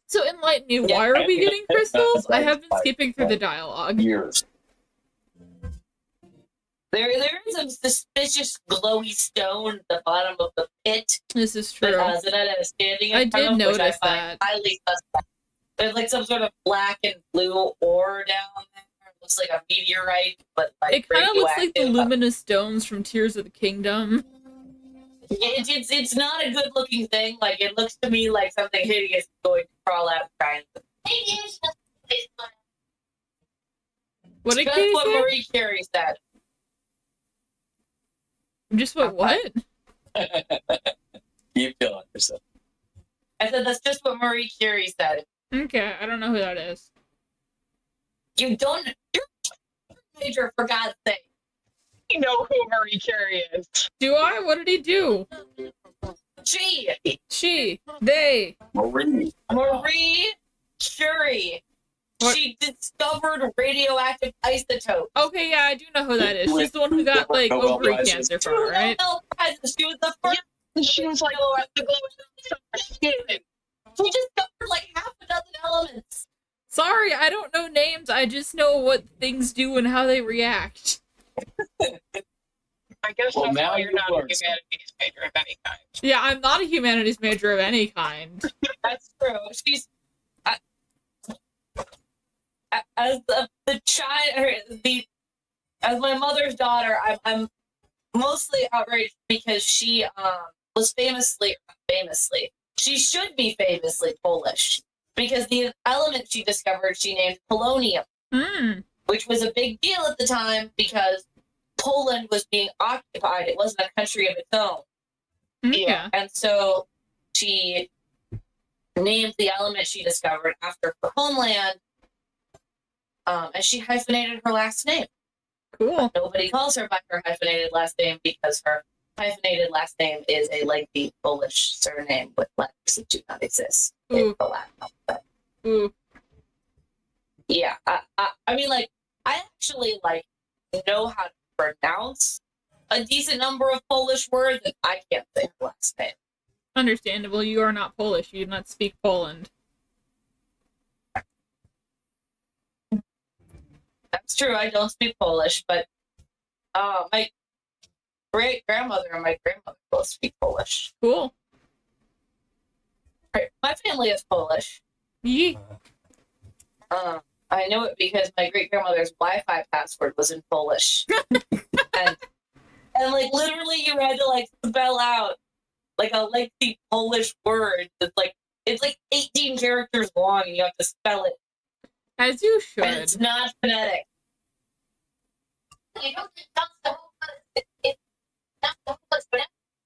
So enlighten me. Yeah. Why are we getting crystals? I have been Right. skipping through the dialogue. Years. There is a suspicious glowy stone at the bottom of the pit This is that true. Zanetta is standing in I front did of, which I notice find that. highly suspect. There's like some sort of black and blue ore down there. It looks like a meteorite, but like It kind of looks like the radioactive. luminous stones from Tears of the Kingdom. It's not a good looking thing. Like it looks to me like something hideous is going to crawl out and try and What did That's Katie what say? Marie Curie said. Just what? Keep killing yourself. I said that's just what Marie Curie said. Okay, I don't know who that is. You don't. You're a major, for God's sake. You know who Marie Curie is. Do I? What did he do? She, She, they. Marie. Marie Curie. What? She discovered radioactive isotopes. Okay, yeah, I do know who that is. She's the one who got like Nobel ovary Prizes. cancer Two from it, right? Nobel Prizes. She was the first. And she was like, No, the glow of her skin. She discovered like half a dozen elements. Sorry, I don't know names. I just know what things do and how they react. I guess Well, that's now why you're you not a learned humanities major of any kind. Yeah, I'm not a humanities major of any kind. That's true. She's as the child, as my mother's daughter. I'm mostly outraged because she was famously. She should be famously Polish because the element she discovered she named polonium, Hmm. which was a big deal at the time because Poland was being occupied. It wasn't a country of its own. Okay. Yeah. And so she named the element she discovered after her homeland, and she hyphenated her last name. Cool. Nobody calls her by her hyphenated last name because her hyphenated last name is a lengthy Polish surname with letters that do not exist in Ooh. the Latin alphabet. Ooh. Yeah, I mean, like, I actually like know how to pronounce a decent number of Polish words, and I can't say her last name. Understandable. You are not Polish. You do not speak Poland. That's true. I don't speak Polish, but my great grandmother and my grandmother both speak Polish. Cool. My family is Polish. Yee. I know it because my great grandmother's Wi-Fi password was in Polish, and like literally you had to like spell out like a lengthy Polish word that's like it's like 18 characters long, and you have to spell it, As you and it's should. not phonetic.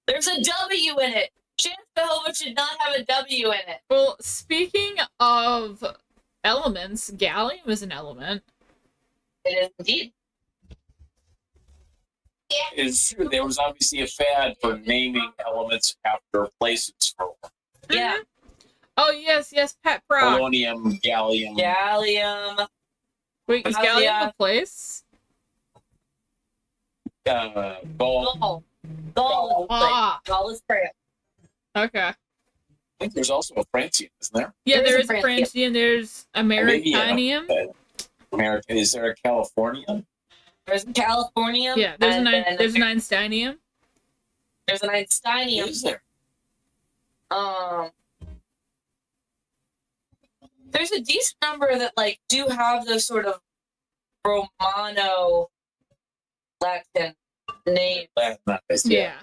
There's a W in it. Chance Jehovah should not have a W in it. Well, speaking of elements, gallium is an element. It is indeed. It's true. There was obviously a fad for naming elements after places for Yeah. Oh, yes, Pet Brock. polonium, gallium. Gallium. Wait, is Oh, gallium yeah. a place? Gaul. Gaul. Ah. Gaul is France. Okay. I think there's also a Francium, isn't there? Yeah, There there is is a a Francium. Francium, there's Americanium. America. Is there a Californium? There's Californium. Yeah, there's and an then there's an Einsteinium. there's an Einsteinium. Is there? There's a decent number that like do have those sort of Romano Latin names. Nice, Yeah.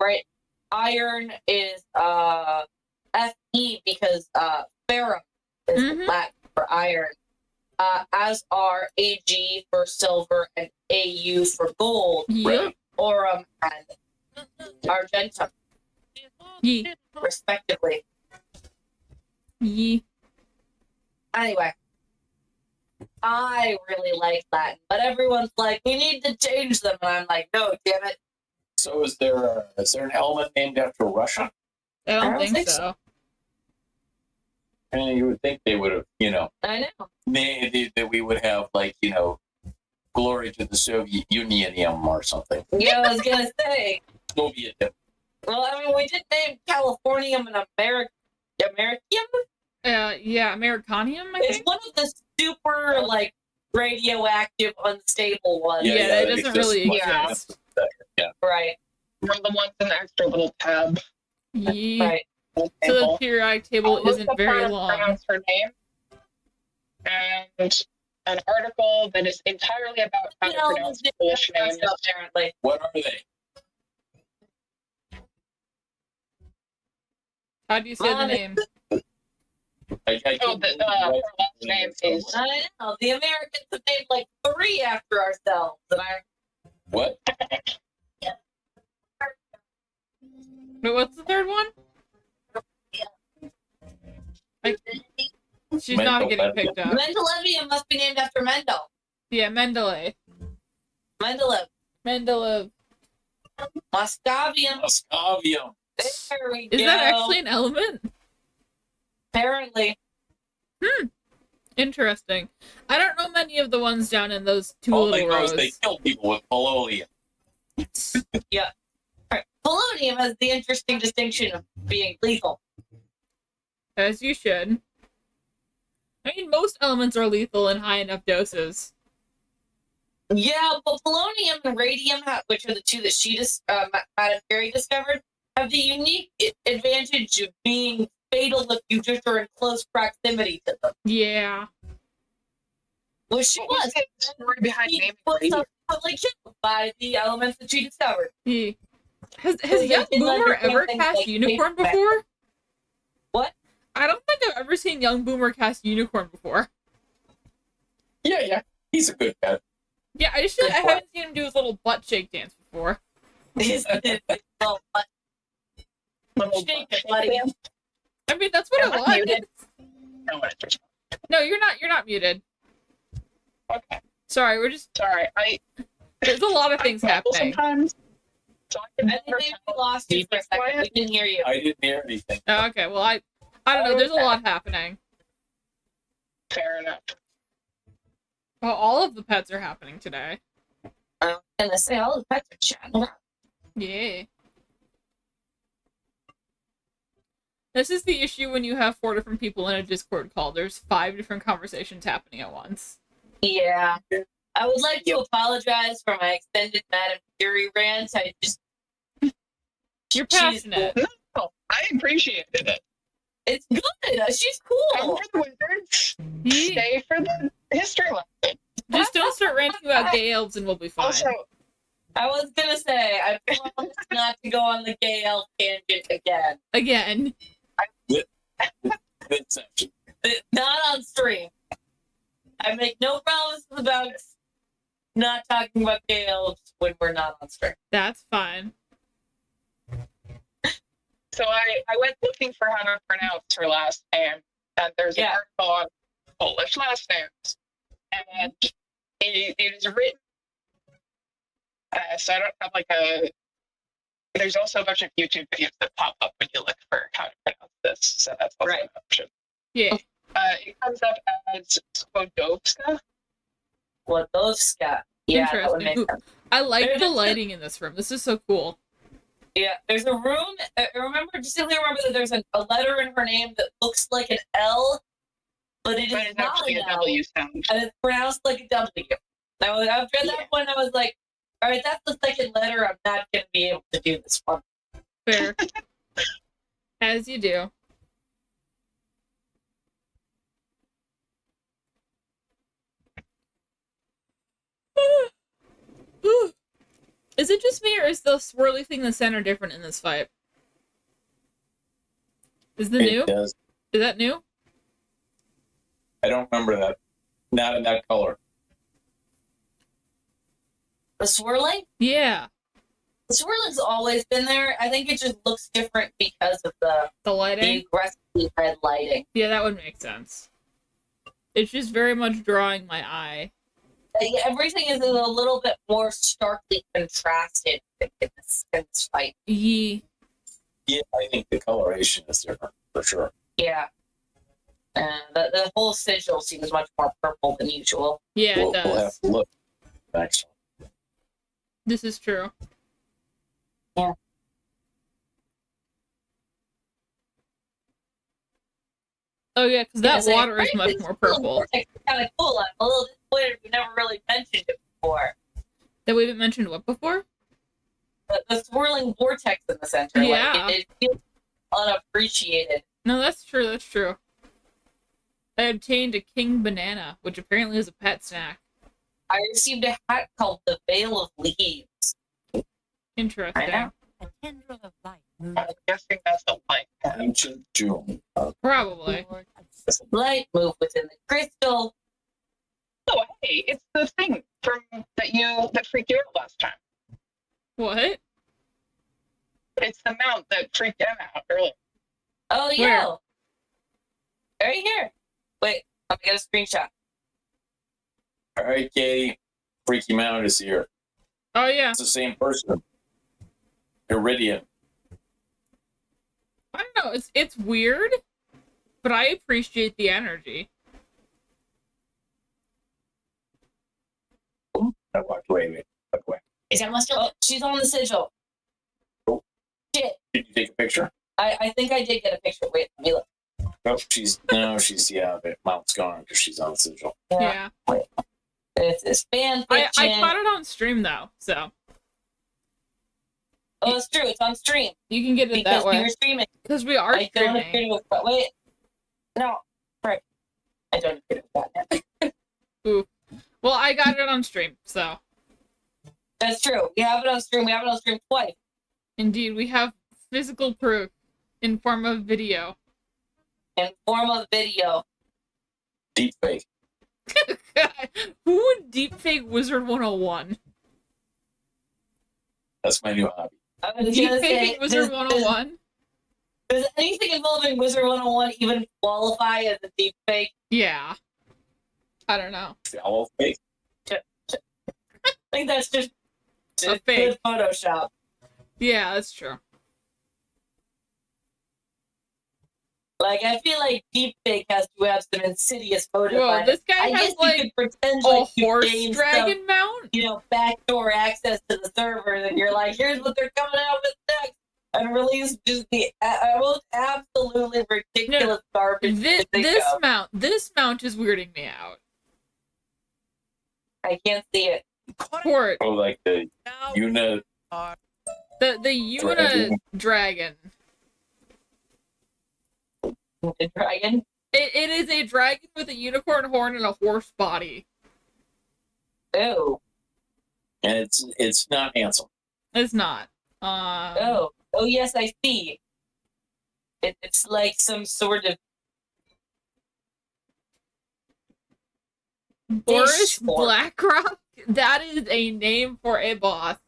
Right. Iron is Fe because ferrum is Mhm. Latin for iron. As are Ag for silver and Au for gold, Yep. aurum and argentum, Yee. respectively. Yee. Anyway, I really like Latin, but everyone's like, we need to change them, and I'm like, no, damn it. So is there an element named after Russia? I don't think so. And you would think they would have, I know. that we would have like, glory to the Soviet Unionium or something. Yeah, I was gonna say. Soviet. Well, I mean, we did name Californium an Americium. Yeah, Americanium, I It's think. one of the super like radioactive, unstable ones. Yeah, Yeah, it it doesn't exists really much exist. Right. One of the ones in the extra little tab. Yee. Right. So the periodic table I'll look isn't up how very to long. pronounce her name. And an article that is entirely about how to pronounce Polish names. Apparently. What are they? How do you say the name? I Oh, her last name is I know. The Americans have named like 3 after ourselves, and What? Wait, what's the third one? She's not getting picked up. Mendelevium must be named after Mendel. Yeah, Mendeleev. Mendeleev. Mendeleev. Moscovium. Moscovium. There we Is go. that actually an element? Apparently. Interesting. I don't know many of the ones down in those two All they little know is rows. they kill people with polonium. Yeah. All right. Polonium has the interesting distinction of being lethal. As you should. I mean, most elements are lethal in high enough doses. Yeah, but polonium and radium, which are the two that she Madame Curie discovered, have the unique advantage of being fatal if you just are in close proximity to them. Yeah. Which she What was was. the story behind She naming was radium? subsequently killed by the elements that she discovered. He has They Young didn't Boomer understand ever things cast like Unicorn space before? What? I don't think I've ever seen Young Boomer cast Unicorn before. Yeah. He's a good cat. Yeah, I just feel like I Good haven't seen him do his little butt shake dance before. Well, shake it, buddy. I mean, that's what Am I I want. muted? No, it's just No, you're not. You're not muted. okay. Sorry, we're just. Sorry, There's a lot of I things babble happening. sometimes. So I can I think never maybe tell. we lost you for a second. We didn't hear you. I didn't hear anything. Oh, okay, well, I don't know. There's a lot happening. Fair enough. Well, all of the pets are happening today. I was gonna say all the pets are chatting. Yeah. This is the issue when you have 4 different people in a Discord call. There's 5 different conversations happening at once. Yeah. I would like to apologize for my extended Madame Curie rant. I just You're she's passionate. No, I appreciated it. It's good. She's Come cool. for the wizards. Yeah. Stay for the history lesson. Just don't start ranting about gay elves and we'll be fine. Also, I was gonna say I promise not to go on the gay elf tangent again. Again. Good section. Not on stream. I make no promises about not talking about gay elves when we're not on stream. That's fine. so I went looking for how to pronounce her last name, and there's an Yeah. article on Polish last names, and it is written. So I don't have like a. There's also a bunch of YouTube videos that pop up when you look for how to pronounce this, so that's also Right. an option. Yeah. It comes up as Skodowska. Wadowska. Yeah, that would make Interesting. sense. I like There's the a- lighting in this room. This is so cool. Yeah, there's a room. Distinctly remember that there's a letter in her name that looks like an L, but it But is it's not actually an a L, W sound. and it's pronounced like a W. Now, after that point, I was like, all right, that's the second letter. I'm not going to be able to do this one. Fair. As you do. Is it just me, or is the swirly thing in the center different in this fight? Is the new? It does. Is that new? I don't remember that. Not in that color. The swirling? Yeah. The swirling's always been there. I think it just looks different because of The the lighting? aggressively red lighting. Yeah, that would make sense. It's just very much drawing my eye. Everything is a little bit more starkly contrasted in this fight. Yee. Yeah, I think the coloration is different for sure. Yeah. The whole sigil seems much more purple than usual. Yeah, it We'll have does. to look next one. This is true. Yeah. Oh yeah, because that Yeah, water is so- much more purple. It's kind of cool. I'm a little disappointed we never really mentioned it before. That we haven't mentioned what before? The swirling vortex in the center. Yeah. Like, it feels unappreciated. No, that's true, that's true. I obtained a king banana, which apparently is a pet snack. I received a hat called the Veil of Leaves. Interesting. I know. A tendril of light moves I'm guessing that's a light. Ancient June. Probably. toward a Light move within the crystal. Oh, hey, it's the thing from that freaked you out last time. What? It's the mount that freaked Emma out earlier. Oh, yeah. Where? Right here. Wait, I'm gonna get a screenshot. All right, Katie. Freaky Mound is here. Oh yeah. It's the same person. Iridian. I don't know. It's weird, but I appreciate the energy. I walked away. Walk away. Is Emma still? Oh, she's on the sigil. Oh. Shit. Did you take a picture? I think I did get a picture. Wait, let me look. No, the mount's gone because she's on the sigil. Yeah. It's fan I fiction. caught it on stream though, so Oh, it's true. It's on stream. you can get it Because that way. we were streaming. Because we are I don't streaming. agree with that. Wait. No. Right. I don't agree with that. Ooh. Well, I got it on stream, so That's true. We have it on stream. We have it on stream twice. indeed we have physical proof in form of video. In form of video. Deep fake. Who would deepfake Wizard 101? That's my new hobby. I was gonna say, Deepfaking Wizard 101? Does anything involving Wizard 101 even qualify as a deep fake? Yeah. I don't know. Shallow fake. I think that's just A good fake. Photoshop. Yeah, that's true. Like, I feel like deepfake has to have some insidious motive. Whoa, behind this it. guy I has guess you like could pretend a like you horse gained dragon some, mount? backdoor access to the server, and you're like, here's what they're coming out with next, and release just the most absolutely ridiculous garbage. This mount is weirding me out. I can't see it. Port. Oh, like the Una. The Una dragon. The dragon. It is a dragon with a unicorn horn and a horse body. Oh. And it's not handsome. It's not. Oh yes, I see. It's like some sort of Boris dish fork. Blackrock? That is a name for a boss.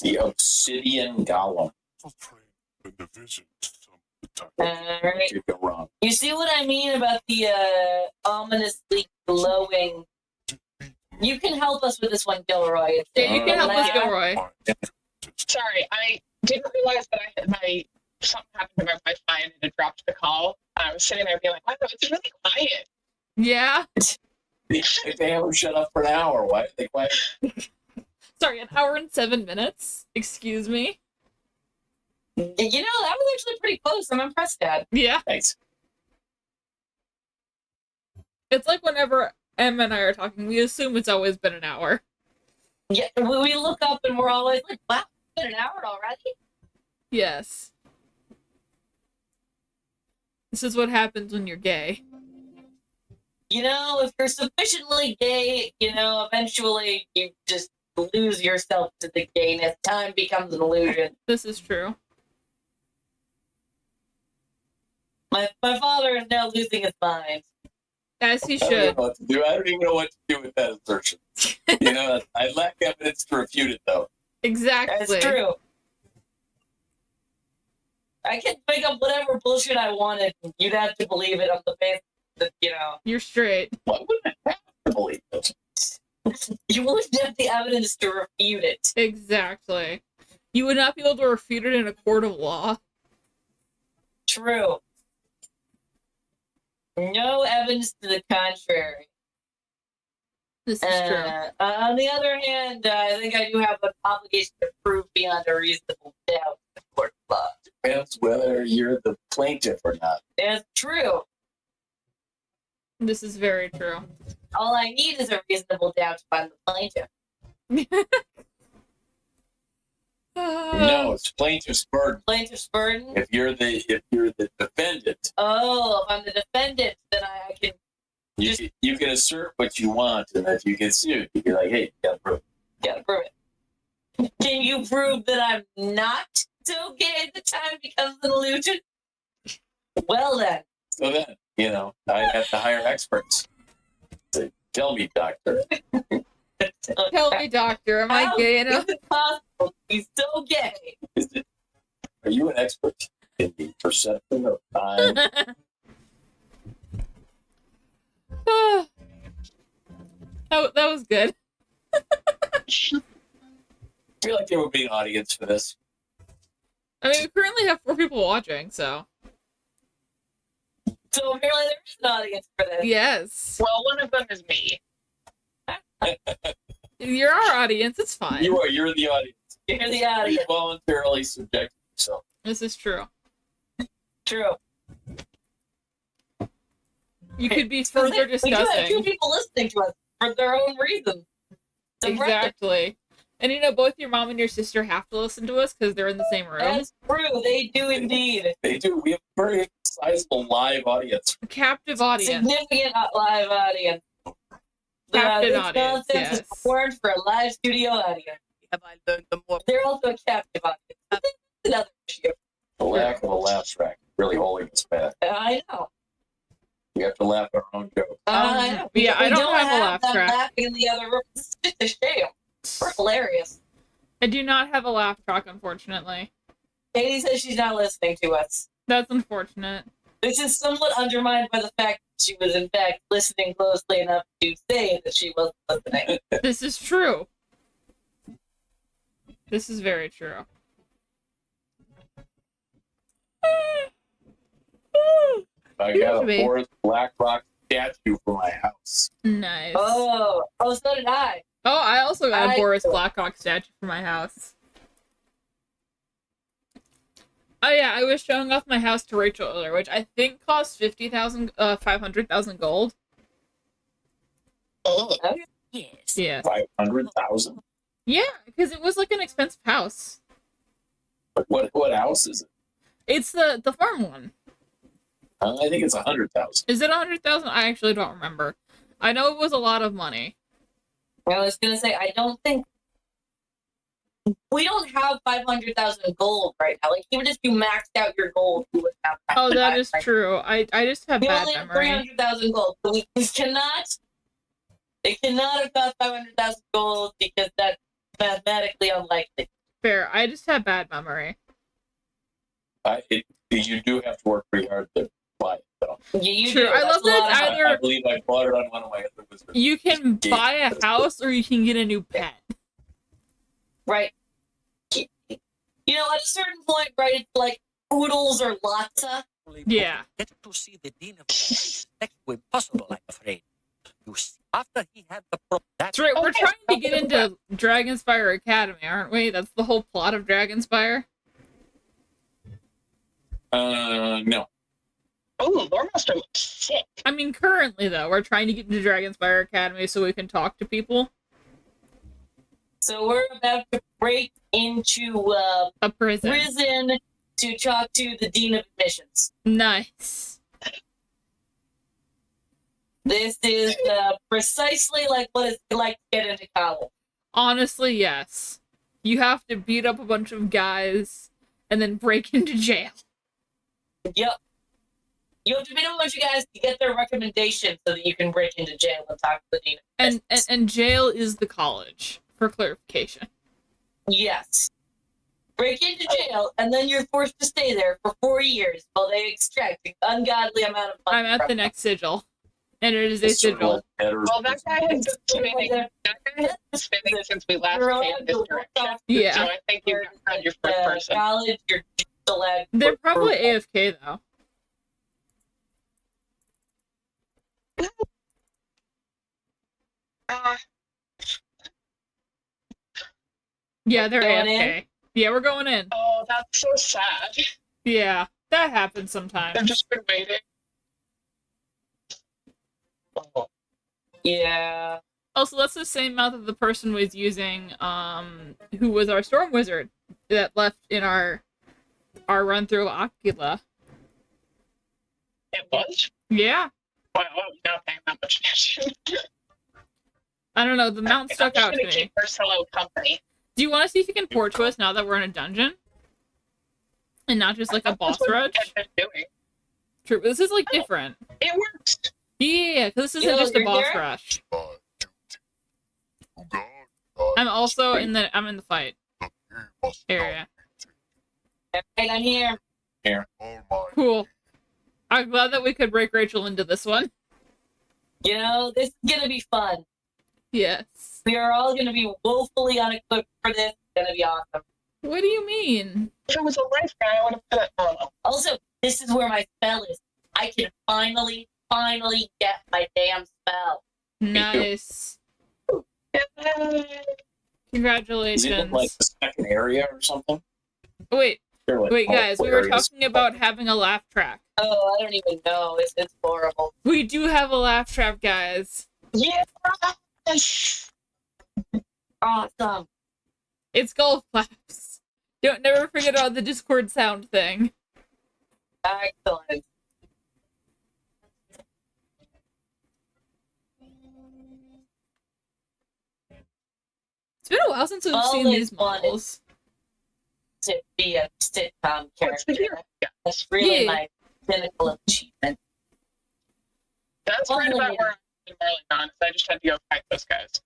The Obsidian Golem. Alright. Could go wrong. You see what I mean about the ominously glowing? You can help us with this one, Gilroy. Yeah, you can help us, Gilroy. Sorry, I didn't realize that I had something happened to my Wi-Fi and it dropped the call. I was sitting there being like, wow, it's really quiet. Yeah. If they haven't shut up for an hour, why are they quiet? Sorry, an hour and 7 minutes. Excuse me. You know, that was actually pretty close. I'm impressed, Dad. Yeah. Thanks. It's like whenever Emma and I are talking, we assume it's always been an hour. Yeah, we look up and we're always like, wow, it's been an hour already? Yes. This is what happens when you're gay. You know, if you're sufficiently gay, you know, eventually you just lose yourself to the gayness. Time becomes an illusion. This is true. My father is now losing his mind. As he I don't should. know what to do. I don't even know what to do with that assertion. You know, I lack evidence to refute it, though. Exactly. That's true. I can make up whatever bullshit I wanted. You'd have to believe it on the basis that, you know, You're straight. Why wouldn't I have to believe it? you wouldn't have the evidence to refute it. Exactly. You would not be able to refute it in a court of law. True. No evidence to the contrary. This is true. On the other hand, I think I do have an obligation to prove beyond a reasonable doubt in the court of law. Depends whether you're the plaintiff or not. It's true. This is very true. All I need is a reasonable doubt to find the plaintiff. No, it's plaintiff's burden. Plaintiff's burden? If you're the defendant, Oh, if I'm the defendant, then I can... you can assert what you want, and if you get sued, you can be like, hey, you gotta prove it. Gotta prove it. Can you prove that I'm not so gay at the time becomes an illusion? Well then. So then, you know, I'd have to hire experts. Say, tell me, doctor. Tell me, doctor, am I gay Is enough? it possible to be so gay? Are you an expert in the perception of time? that was good. I feel like there would be an audience for this. I mean, we currently have 4 people watching, so So apparently there is an audience for this. yes. Well, one of them is me. You're our audience, it's fine. You're the audience. You're the You audience. voluntarily subject yourself. This is true. True. You could be further We do have 2 discussing. people listening to us for their own reasons. It's impressive. Exactly. And you know, both your mom and your sister have to listen to us because they're in the same room. That's true. They do indeed. They do. We have a very sizable live audience. Captive audience. Significant live audience. Captive this audience, nonsense yes. is performed for a live studio audience. Have I learned the more? They're also a captive audience. That's another issue. The lack of a laugh track is really holding us back. I know. We have to laugh at our own jokes. I know. yeah, We I don't have a laugh them track. laughing in the other room. It's just a shame. We're hilarious. I do not have a laugh track, unfortunately. Katie says she's not listening to us. That's unfortunate. This is somewhat undermined by the fact that she was, in fact, listening closely enough to say that she wasn't listening. This is true. This is very true. I got Maybe. a Boris Blackrock statue for my house. Nice. Oh, so did I. Oh, I also got a I- Boris Blackhawk statue for my house. Oh yeah, I was showing off my house to Rachel earlier, which I think cost 500,000 gold. Oh, Yes. Yeah. 500,000. Yeah, because it was like an expensive house. What house is it? It's the farm one. I think it's 100,000. Is it 100,000? I actually don't remember. I know it was a lot of money. I was gonna say, I don't think we don't have 500,000 gold right now. Like, even if you maxed out your gold, you would have. Oh, that is 500,000. true. I just have We bad only have memory. 300,000 gold. So we cannot. They cannot have got 500,000 gold because that's mathematically unlikely. Fair. I just have bad memory. You do have to work pretty hard to buy it, though. You True. do. I That's love a lot that of it's money. either- I believe I bought it on one of my other wizards. You can Game. buy a house or you can get a new pet. Right. You know, at a certain point, right, it's like oodles or latza. Yeah. Get to see the dean of it's next to impossible, I'm afraid. You see, after he had the That's right. We're Okay. trying to get into Dragonspire Academy, aren't we? That's the whole plot of Dragonspire. No. Oh, Loremaster looks sick. I mean, currently though, we're trying to get into Dragonspire Academy so we can talk to people. So we're about to break into A prison. prison to talk to the dean of admissions. Nice. This is precisely like what it's like to get into college. Honestly, yes. You have to beat up a bunch of guys and then break into jail. Yep. You have to beat up a bunch of guys to get their recommendation so that you can break into jail and talk to the dean of admissions. And jail is the college, for clarification. Yes. Break into jail, and then you're forced to stay there for 4 years while they extract an ungodly amount of money. I'm at from the you. next sigil. And it is a It's sort of sigil. like debtor's Well, that prison. guy has been spinning. That guy has been spinning since we last came in this direction. Yeah. So I think you're on your first person. College, you're just allowed. They're probably AFK though. Uh, Yeah, they're Going AFK. Yeah, we're going in. oh, that's so sad. Yeah, that happens I've sometimes. just been waiting. Oh, Yeah. Also, that's the same mouth that the person was using, who was our storm wizard that left in our run through Aquila. it was? Yeah, Wow, I'm not paying that much attention. I don't know. The mount I'm stuck just out to gonna me. keep Marcelo company. Do you want to see if you can port to us now that we're in a dungeon, and not just like a That's boss what rush? I've been doing. True, but this is like different. It works. Yeah, because this isn't Yo, just a you're boss here? rush. Duty. To God, I'm also in the fight that he must area. Right, I'm here. Almighty. Cool. I'm glad that we could break Rachel into this one. You know, this is gonna be fun. Yes. We are all going to be woefully unequipped for this. It's going to be awesome. What do you mean? If it was a life guy, I would have put it normal. Also, this is where my spell is. I can finally get my damn spell. Nice. Yay. Congratulations. Is it in like the second area or something? Oh, wait, Or, like, wait, guys. multiple We were areas? talking about having a laugh track. Oh, I don't even know. It's horrible. We do have a laugh track, guys. Yes! Awesome. It's golf claps. Don't never forget about the Discord sound thing. Excellent. It's been a while since we've All seen they these wanted. models. To be a sitcom What's the character. hero? That's really Yeah. my pinnacle of achievement. That's Oh, right about yeah. where I'm in Marley so I just had to go fight those guys.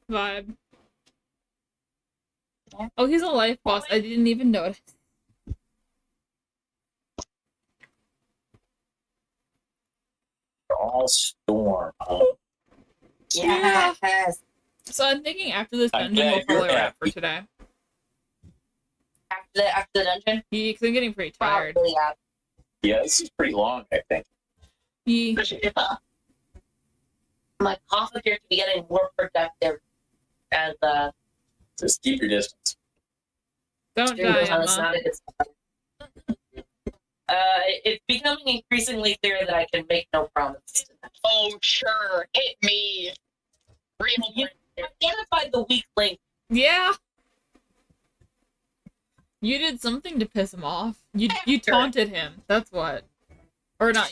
Vibe. Oh, he's a life boss. I didn't even notice. All storm. Huh? Yeah. Yes. So I'm thinking after this I'm dungeon, glad we'll you're probably wrap for happy. today. After the dungeon, Yeah, because I'm getting pretty tired. probably yeah. Yeah, this is pretty long, I think. Yeah. My cough appears to be getting more productive as Just keep your distance. Don't stream goes die, on. It's Emma. not a good sign. It's becoming increasingly clear that I can make no promises. Oh, sure. Hit me. Real You identified the weak link. Yeah. You did something to piss him off. You taunted him. That's what. Or not.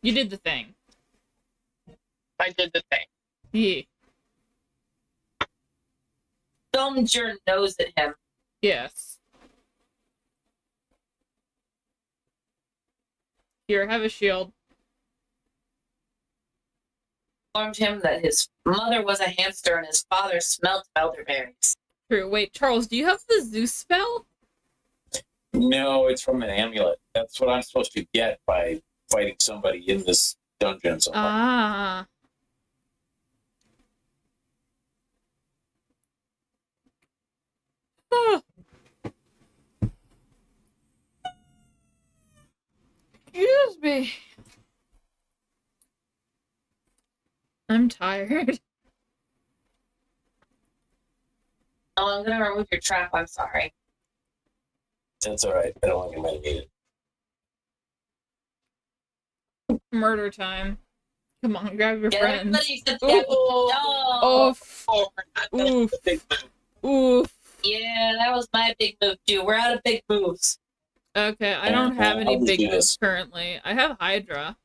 You did the thing. I did the thing. Yeah. Thumbed your nose at him. Yes. Here, have a shield. Informed him that his mother was a hamster and his father smelt elderberries. True. Wait, Charles, do you have the Zeus spell? No, it's from an amulet. That's what I'm supposed to get by fighting somebody in this dungeon somewhere. Ah. Oh. Excuse me. I'm tired. Oh, I'm gonna remove your trap. I'm sorry. That's all right. I don't think I might need it. Murder time. Come on, grab your Get friends. everybody except Ooh. that. Oh, Oof. Oh, Oof. big move. Oof. yeah, that was my big move too. We're out of big moves. Okay, I don't have any I'll just big do moves this. currently. I have Hydra.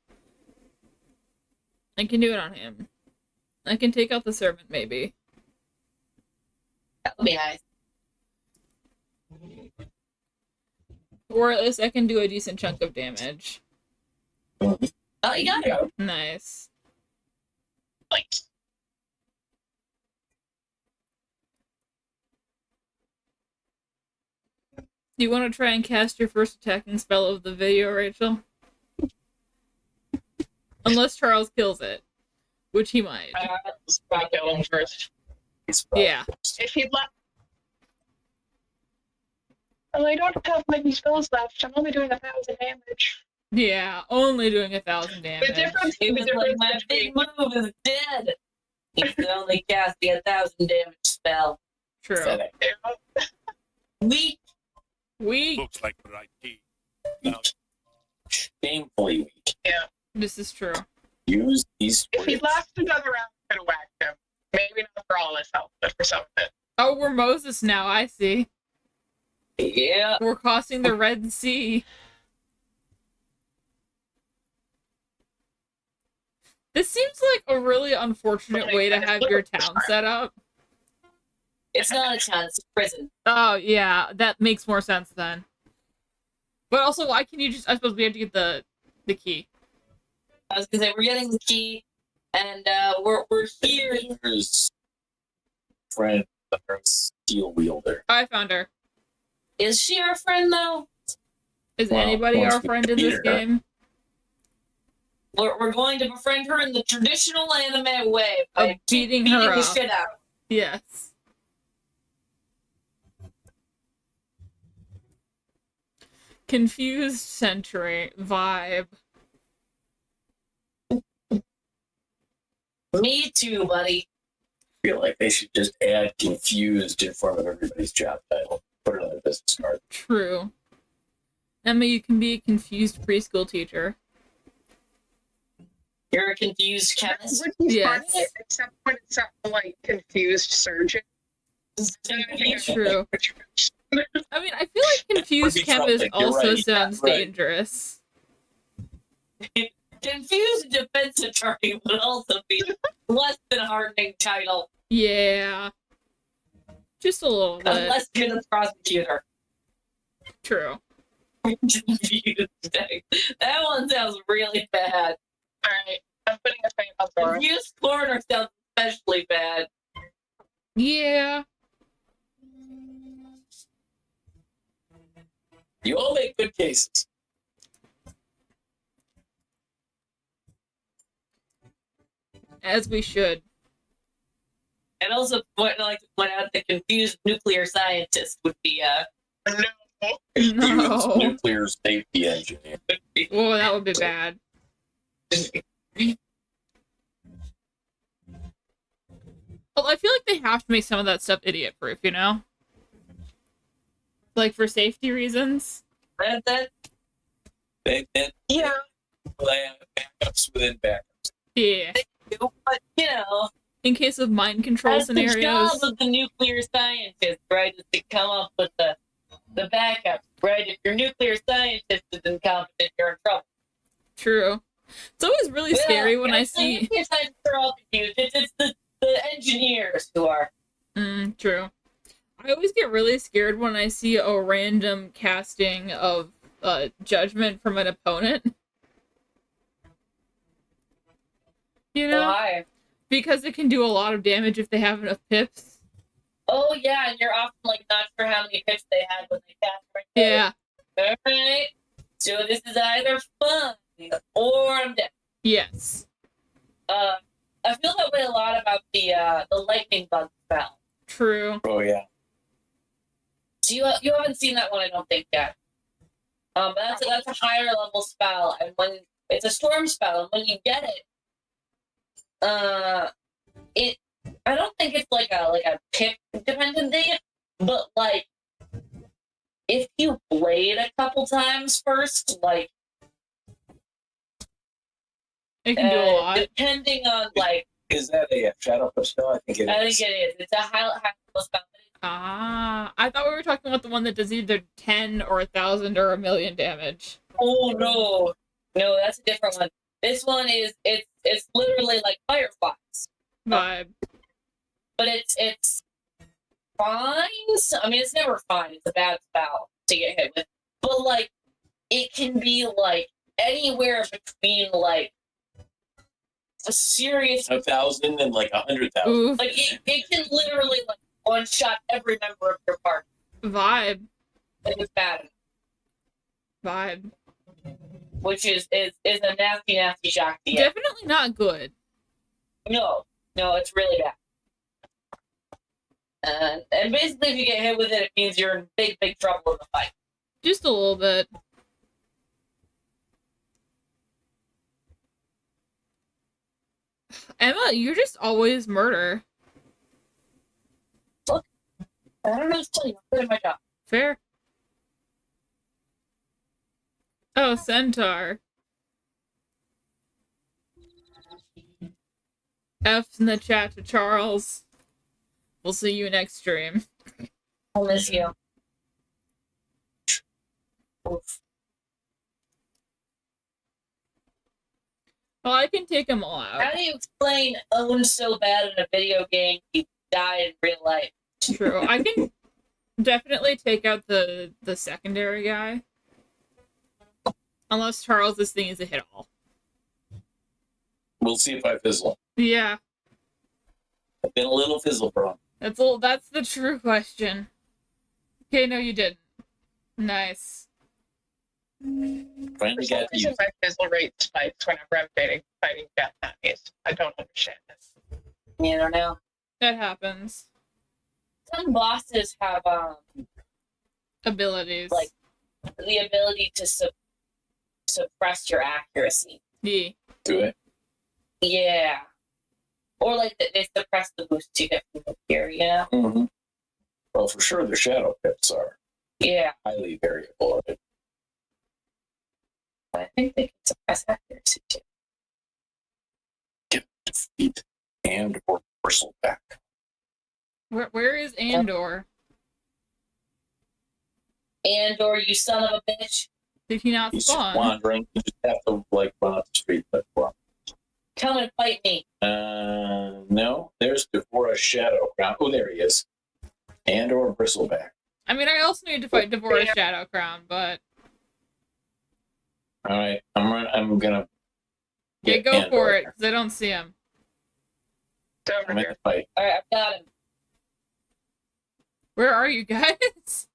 I can do it on him. I can take out the servant, maybe. That would be nice. Or at least I can do a decent chunk of damage. Oh, you got it. Nice. Like, Do you want to try and cast your first attacking spell of the video, Rachel? Unless Charles kills it. Which he might. I'll kill him first. Yeah. If he'd left. Well, I don't have many spells left. I'm only doing 1,000 damage. Yeah, only doing 1,000 damage. The difference, He the was like, difference my between big move is dead. He's only casting 1,000 damage spell. True. Weak. Weak. Looks like the right key. Now, Shamefully weak. This is true. Use these if he'd words. lasted another round, I could have whacked him. Maybe not for all his health, but for some of it. Oh, we're Moses now, I see. Yeah. We're crossing the Red Sea. This seems like a really unfortunate way to have your town set up. It's not a town, it's a prison. Oh, yeah, that makes more sense then. But also, why can you just... I suppose we have to get the key. I was gonna say, we're getting the key, and we're here. There's friend, steel wielder. I found her. Is she our friend, though? Is Well, anybody once our we friend in this defeated her. game? we're going to befriend her in the traditional anime way by Of beating her the up. shit out. Yes. Confused Century vibe. Me too, buddy. I feel like they should just add confused in front of everybody's job title. Put it on their business card. True. Emma, you can be a confused preschool teacher. You're a confused chemist. Would be Yes. funny, except when it's something like confused surgeon. True. I mean, I feel like confused be chemist something, you're also right, sounds right. dangerous. Confused defense attorney would also be less than hardening title, Yeah. Just a little bit. unless you're the prosecutor. True. Confused. That one sounds really bad. All right, I'm putting a thing on Dora. Confused coroner sounds especially bad. Yeah. You all make good cases. As we should. And also, what I like to point out, the confused nuclear scientist would be No. Confused No. nuclear safety engineer. Whoa, that would be bad. Well, I feel like they have to make some of that stuff idiot proof, you know? Like for safety reasons. that They Yeah. backups within backups. Yeah. but you know, In case of mind control that's the job scenarios. of the nuclear scientist, right? Is to come up with the backups, right? If your nuclear scientist is incompetent, you're in trouble. True. It's always really scary when I The see. nuclear scientists are all confused. It's the engineers who are. True. I always get really scared when I see a random casting of judgment from an opponent. You know? Why? Because it can do a lot of damage if they have enough pips. Oh yeah, and you're often like not sure how many pitches they had when they cast right there. Yeah. Alright. So this is either fun or I'm dead. Yes. I feel that way a lot about the lightning bug spell. True. Oh yeah. So you haven't seen that one, I don't think yet. But that's a higher level spell, and when it's a storm spell, and when you get it, I don't think it's like a pip dependent thing, but like if you blade a couple times first, like It can do a lot. depending on like Is that a shadow push spell? I think it is. I think it is. It's a high level spell. Ah, I thought we were talking about the one that does either 10 or 1,000 or 1,000,000 damage. Oh no, that's a different one. This one is it's literally like fireflies, Vibe. but it's fine. I mean, it's never fine. It's a bad spell to get hit with, but like it can be like anywhere between like a serious 1,000 and like 100,000. Oof. like it can literally like one shot every member of your party. Vibe. Like it's bad, Vibe. which is a nasty shock to get. Definitely not good. No, it's really bad. And basically, if you get hit with it, it means you're in big trouble in the fight. Just a little bit. Emma, you're just always murder. I don't know what to tell you. I'm good at my job. Fair. Oh, Centaur. F's in the chat to Charles. We'll see you next stream. I'll miss you. Oof. Well, I can take them all How out. do you explain owned so bad in a video game you die in real life? True. I can definitely take out the secondary guy. Unless Charles, this thing is a hit all. We'll see if I fizzle. Yeah, I've been a little fizzle prone. that's the true question. Okay, no, you didn't. Nice. Finally For some got to reason, use my fizzle rate spikes whenever I'm fighting death enemies. I don't understand it. You don't know. That happens. Some bosses have Abilities. Like- the ability to suppress your accuracy. Yeah. to it. Yeah. Or like they suppress the boost you get from the gear, you know? Mm-hmm. Well, for sure, the shadow pits are Yeah. highly variable. I think they can suppress accuracy too. Get defeat and or bristleback. Where is Andor? Or you son of a bitch, Did he not He's just spawn? wandering. You just have to like run up the street. But well, come and fight me. no, there's Devora Shadow Crown. Oh, there he is. And or bristleback. I mean, I also need to fight Devorah's Shadow Crown, but All right, I'm gonna yeah, get go Andor for it there. because I don't see him. It's over I'm in here. the fight. All right, I've got him. Where are you guys?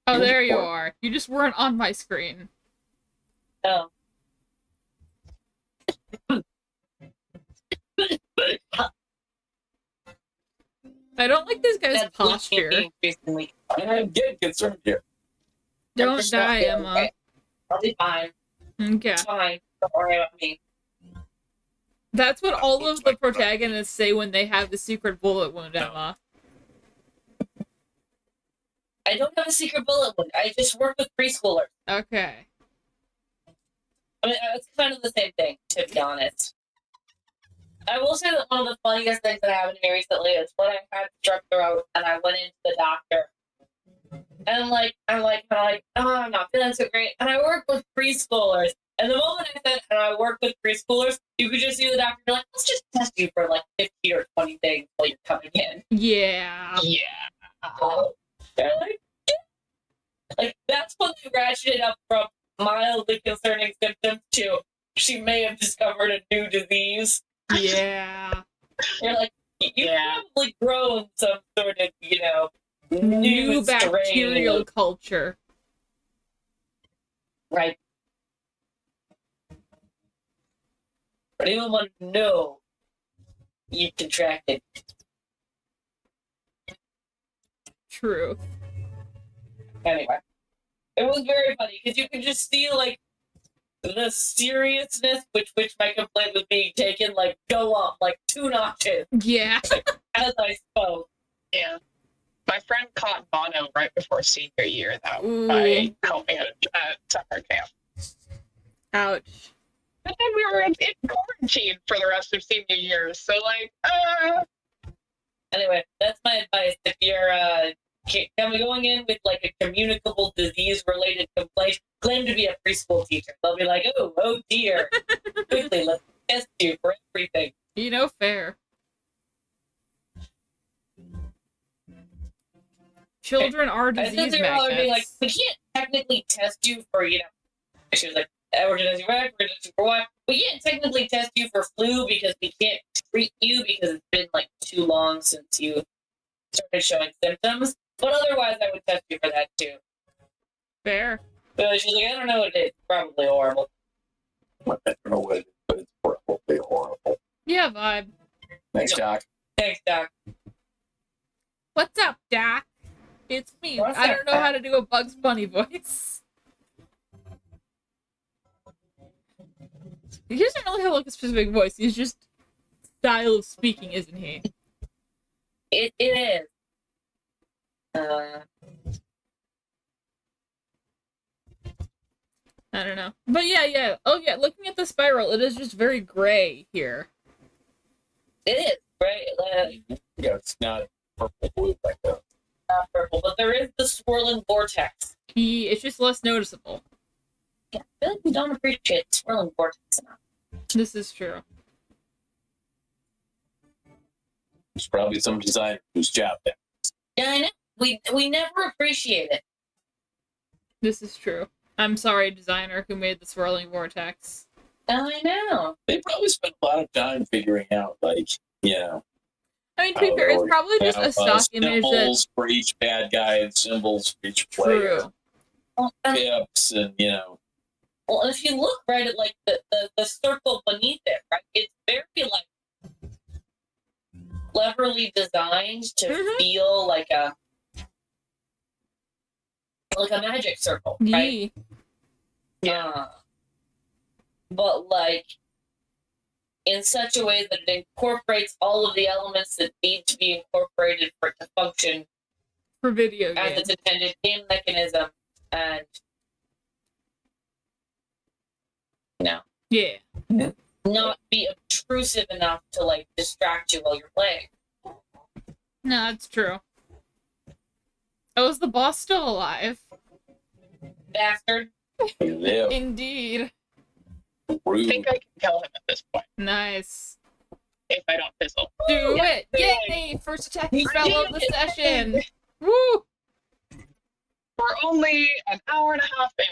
Oh, Here's there you Fort. are. You just weren't on my screen. Oh. I don't like this guy's That's posture. increasingly. I'm getting concerned here. Don't Just not die, feeling Emma. okay. I'll be fine. Okay. It's fine. Don't worry about me. That's what all of the protagonists say when they have the secret bullet wound, Emma. I don't have a secret bullet wound. I just work with preschoolers. Okay. I mean, it's kind of the same thing, to be honest. I will say that one of the funniest things that happened to me recently is when I had strep throat and I went into the doctor. And oh, I'm not feeling so great. And I work with preschoolers. And the moment I said, and I work with preschoolers, you could just see the doctor be like, let's just test you for like 50 or 20 things while you're coming in. Yeah. They're like, that's when they ratcheted up from mildly concerning symptoms to she may have discovered a new disease. Yeah. You're like, you've Yeah. probably grown some sort of, New strain bacterial of- culture. right? But anyone want to know you contracted. True. Anyway, it was very funny because you could just see like the seriousness with which my complaint was being taken, like go up like 2 notches Yeah. as I spoke. Yeah. My friend caught mono right before senior year, though, Ooh. by helping at summer camp. Ouch. But then we were in quarantine for the rest of senior year, so like, Anyway, that's my advice. If you're going in with like a communicable disease-related complaint, claim to be a preschool teacher. They'll be like, oh dear. Quickly, let's test you for everything. You know, fair. Children are I think disease they were all being like, magnets. we can't technically test you for, she was like, we're going to test you for X, we're going to test you for Y. We can't technically test you for flu because we can't treat you because it's been like too long since you started showing symptoms. But otherwise, I would test you for that too. Fair. So she's like, I don't know what it is. Probably horrible. I don't know what it is, but it's probably horrible. Yeah, vibe. Thanks, Doc. Thanks, Doc. What's up, Doc? It's me. What's I up, don't know Doc? how to do a Bugs Bunny voice. He doesn't really have like a specific voice. He's just style of speaking, isn't he? It is. I don't know. But yeah. Oh yeah, looking at the spiral, it is just very gray here. It is, right? Yeah, it's not purple blue like that. Not purple, but there is the swirling vortex. It's just less noticeable. Yeah, I feel like we don't appreciate the swirling vortex enough. This is true. There's probably some designer whose job that. Yeah, I know. We never appreciate it. This is true. I'm sorry, designer who made the swirling vortex. I know. They probably spent a lot of time figuring out, like, I mean, to be fair, it's probably just a stock image that. Symbols for each bad guy and symbols for each player. True. Well, Tips and, you know. well, if you look right at like the circle beneath it, right, it's very like cleverly designed to Mhm. feel like a magic circle, right? Yee. But like in such a way that it incorporates all of the elements that need to be incorporated for it to function For video as games. its intended game mechanism, and Yeah. not be obtrusive enough to like distract you while you're playing. No, that's true. Oh, is the boss still alive? Bastard. Live. Indeed. I Rude. think I can kill him at this point Nice. if I don't fizzle. Do Yay! it! Yay! First attacking spell of the session! Woo! We're only an hour and a half in.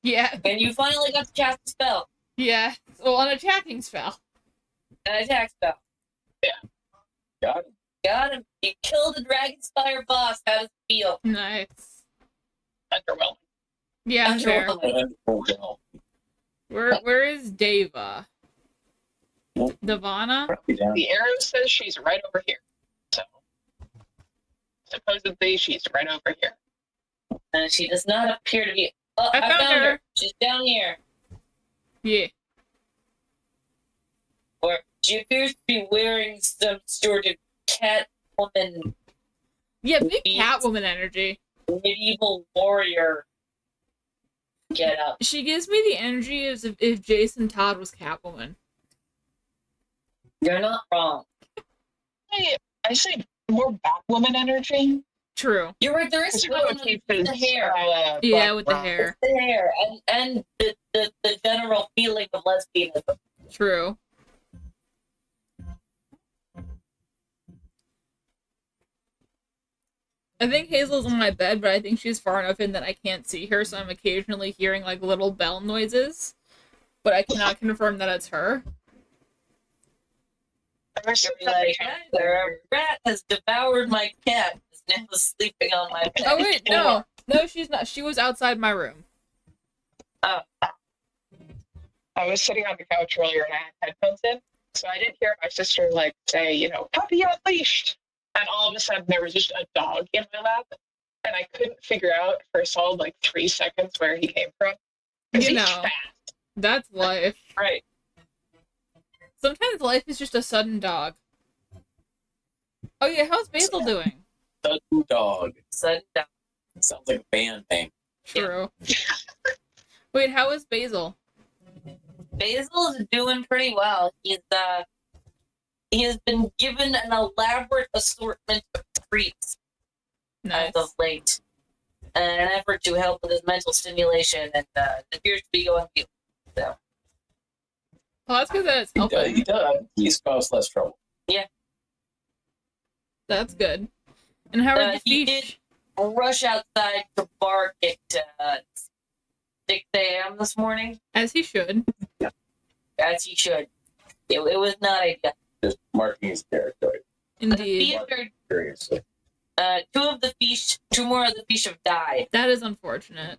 Yeah. And you finally got to cast a spell, Yeah. Well, an attacking spell. an attack spell. Got it. Got him. You killed the Dragonspire boss. How does it feel? Nice. Underwhelming. Yeah, fair. Underwhelming. Well, Where is Deva? Well- Devana? probably down. The arrow says she's right over here. So supposedly she's right over here. And she does not appear to be. Oh, I I found found her. her. She's down here. Yeah. Or she appears to be wearing some sort of Catwoman, Yeah, big Beast. Catwoman energy. medieval warrior get up. She gives me the energy as if Jason Todd was Catwoman. You're not wrong. I say more Batwoman energy. True. You're right. There is Because some really element keeps with his, the hair. Yeah, with the brown. hair. The hair and the general feeling of lesbianism. True. I think Hazel's on my bed, but I think she's far enough in that I can't see her, so I'm occasionally hearing like little bell noises. But I cannot confirm that it's her. There's You're like, a rat has devoured my cat. Is now sleeping on my bed. Oh wait, no. No, she's not. She was outside my room. I was sitting on the couch earlier and I had headphones in, so I didn't hear my sister like say, you know, puppy unleashed. And all of a sudden there was just a dog in my lap, and I couldn't figure out for a solid like 3 seconds where he came from. 'Cause You he's know. fast. That's life. Right. Sometimes life is just a sudden dog. Oh yeah, how's Basil doing? Sudden Dog. Sudden death. Sounds like a band name. True. Wait, how is Basil? Basil is doing pretty well. He has been given an elaborate assortment of treats Nice. as of late, in an effort to help with his mental stimulation, and it appears to be going well. So Well, that's because that's He does. helping. He does. He's caused less trouble. That's good. And how are the he fish? rush outside to bark at 6 a.m. this morning, As he should. as he should. It was not ideal. Just marking his territory. The Indeed. fish are Seriously. two more of the fish have died. That is unfortunate.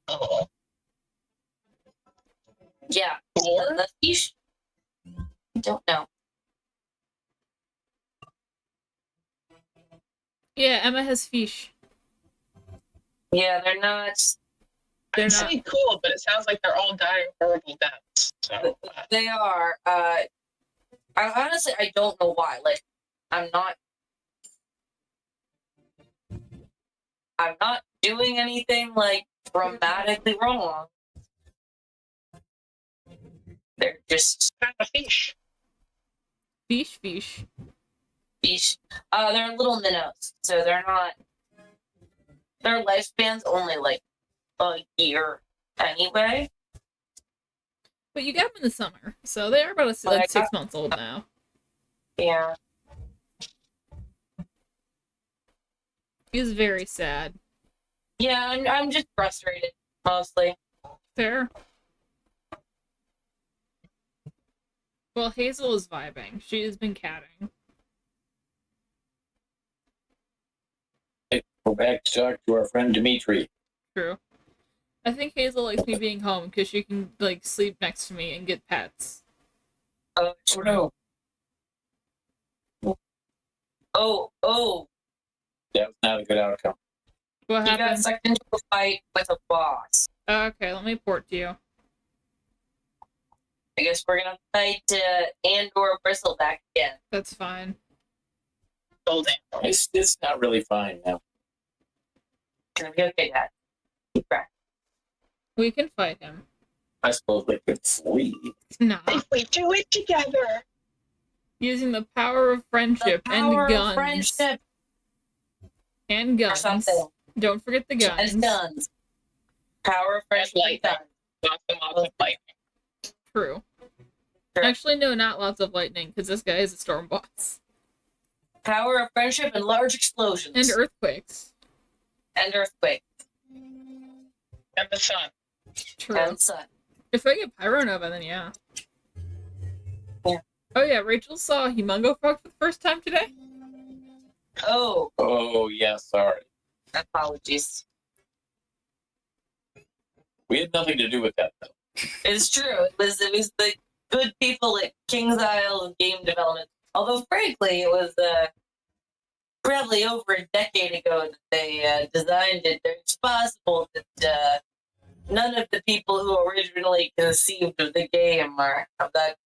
Oh. Yeah, Or the fish. I don't know. Yeah, Emma has fish. Yeah, they're not. They're I'd not. say cool, but it sounds like they're all dying horrible deaths. So They are. I don't know why. Like, I'm not doing anything like dramatically wrong. They're just kind of fish. Fish. fish. They're little minnows, so they're not. Their lifespan's only like a year anyway. But you got them in the summer, so they are about But I like 6 got- months old now. Yeah. He's very sad. Yeah, I'm just frustrated mostly. Fair. Well, Hazel is vibing. She has been catting. back to talk to our friend Dimitri. True. I think Hazel likes me being home because she can like sleep next to me and get pets. Oh, Oh no, oh. that was not a good outcome. What He got happened? sucked into a fight with a boss. Okay, let me port to you. I guess we're gonna fight Andor Bristleback again. That's fine. Golden. It's not really fine now. It's gonna be okay, Dad. Keep track. We can fight him. I suppose they could flee. Nah. If we do it together. Using the power of friendship The power and of guns. friendship And or guns. something. Don't forget the guns. And guns. Power of friendship and lightning. guns. Lots of lightning. True. Sure. Actually, no, not lots of lightning, because this guy is a storm boss. Power of friendship and large explosions. And earthquakes. And earthquake. And the sun. True. And sun. If I get Pyro Nova, then yeah. Yeah. Oh yeah, Rachel saw Humongo Frog for the first time today? Oh, Oh yeah, sorry. apologies. We had nothing to do with that though. It's true. It was the good people at King's Isle of Game Development. Although, frankly, it was probably over a decade ago that they designed it. It's possible that none of the people who originally conceived of the game are of that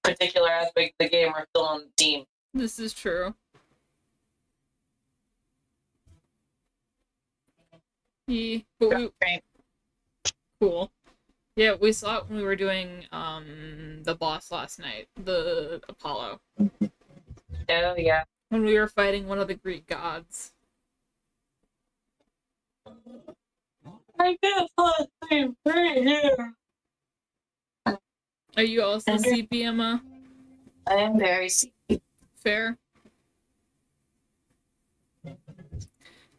particular aspect of the game are still on the team. This is true. Yeah, but Right. cool. Yeah, we saw it when we were doing the boss last night, the Apollo. Oh, yeah. When we were fighting one of the Greek gods. I guess let's see right here. Are you also Okay. CP, Emma? I am very Fair.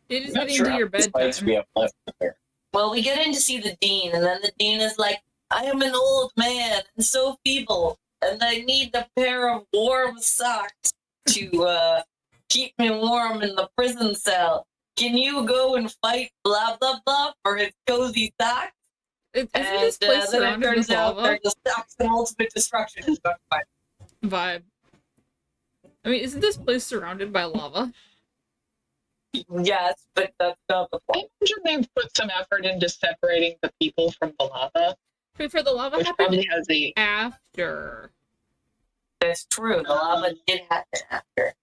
It is Not getting sure to how your many spikes we bedtime. have left there. Well, we get in to see the dean, and then the dean is like, I am an old man and so feeble, and I need a pair of warm socks to keep me warm in the prison cell. Can you go and fight blah, blah, blah for his cozy socks? Isn't And this place then it surrounded turns with out lava? they're just socks and ultimate destruction. It's not fine. Vibe. I mean, isn't this place surrounded by lava? Yes, but that's not the I point. imagine they've put some effort into separating the people from the lava, For the lava which happened probably has a after. That's true. The lava did happen after.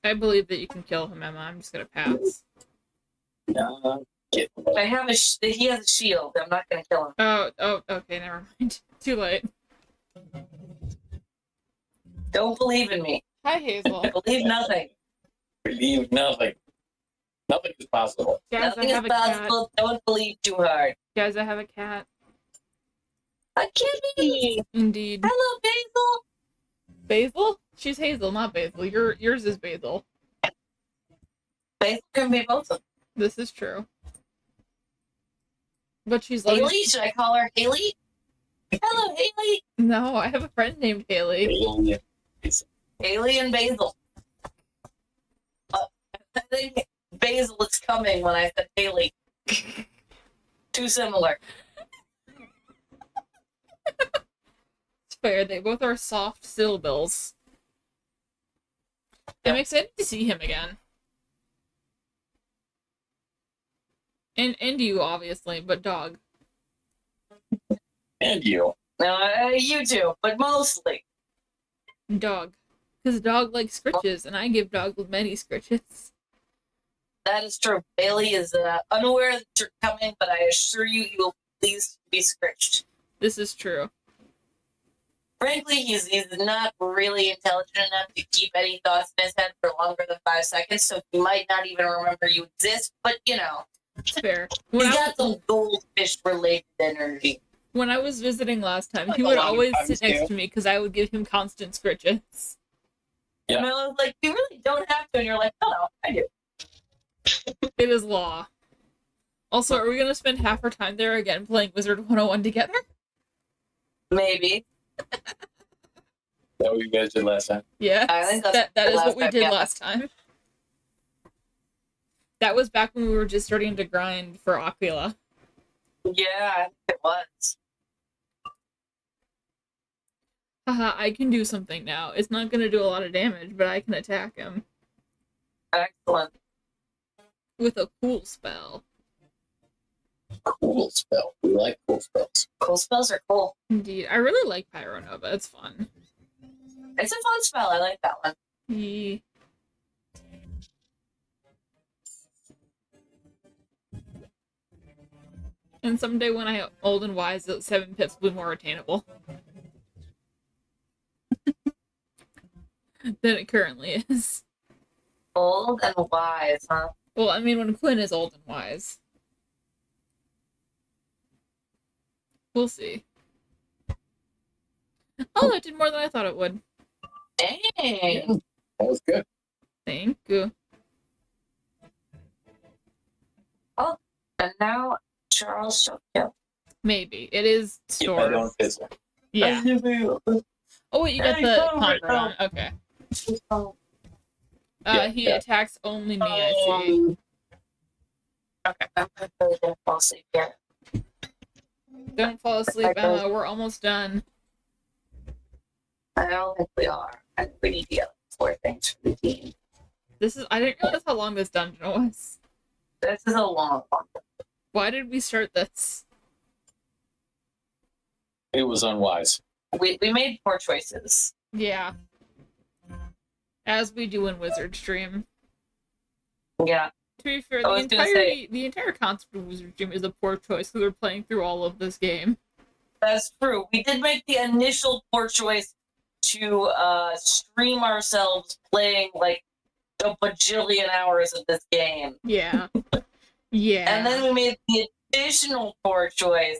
I believe that you can kill him, Emma. I'm just gonna pass. Get I have he has a shield. I'm not going to kill him. Oh, okay, never mind. Too late. Don't believe in me. Hi, Hazel. Believe nothing. believe nothing. Nothing is possible. Guys, I Nothing is have a cat. possible. Don't believe too hard. Guys, I have a cat. A kitty. Indeed. Hello, Basil. Basil? She's Hazel, not Basil. Yours is Basil. Basil can be both of them. This is true. But she's like, Haley? Should I call her Haley? Hello, Haley. no, I have a friend named Haley. Haley and Basil. I think Basil is coming when I said Haley. Too similar. It's fair. They both are soft syllables. I'm excited to see him again. And you, obviously, but dog. And you. No, you too, but mostly. Dog. Because dog likes scritches, and I give dog many scritches. That is true. Bailey is unaware that you're coming, but I assure you, he will please be scratched. This is true. Frankly, he's not really intelligent enough to keep any thoughts in his head for longer than 5 seconds, so he might not even remember you exist, but you know. It's fair. He's got some goldfish-related energy. When I was visiting last time, Like he a would lot of always times sit next too. to me because I would give him constant scritches. Yeah. And I was like, you really don't have to, and you're like, no, I do. It is law. Also, are we going to spend half our time there again playing Wizard 101 together? Maybe. that what you guys did last time? Yeah, I think that's that the is last what we time, did yeah. last time. That was back when we were just starting to grind for Aquila. Yeah, I think it was. Haha, I can do something now. It's not gonna do a lot of damage, but I can attack him Excellent. with a cool spell. Cool spell. We like cool spells. Cool spells are cool. Indeed. I really like Pyronova. It's fun. It's a fun spell. I like that one. Yeah. And someday when I old and wise, 7 pips will be more attainable than it currently is. Old and wise, huh? Well, I mean, when Quinn is old and wise. We'll see. Oh, that did more than I thought it would. Dang. That was good. Thank you. And now Charles shall kill. Maybe. It is If I storm. don't fizzle. Yeah. Oh, wait, you got Hey, the come convert right on. Okay. Yeah, He yeah. attacks only me, I see. Okay. I'm really gonna fall asleep here. Don't fall asleep, Emma. We're almost done. I don't think we are. I think we need to get 4 things for the team. I didn't realize how long this dungeon was. This is a long one. Why did we start this? It was unwise. We made poor choices. Yeah. As we do in Wizard Stream. Yeah. To be fair, I was gonna say- the entire concept of Wizard Stream is a poor choice because we're playing through all of this game. That's true. We did make the initial poor choice to stream ourselves playing like a bajillion hours of this game. Yeah. Yeah. And then we made the additional poor choice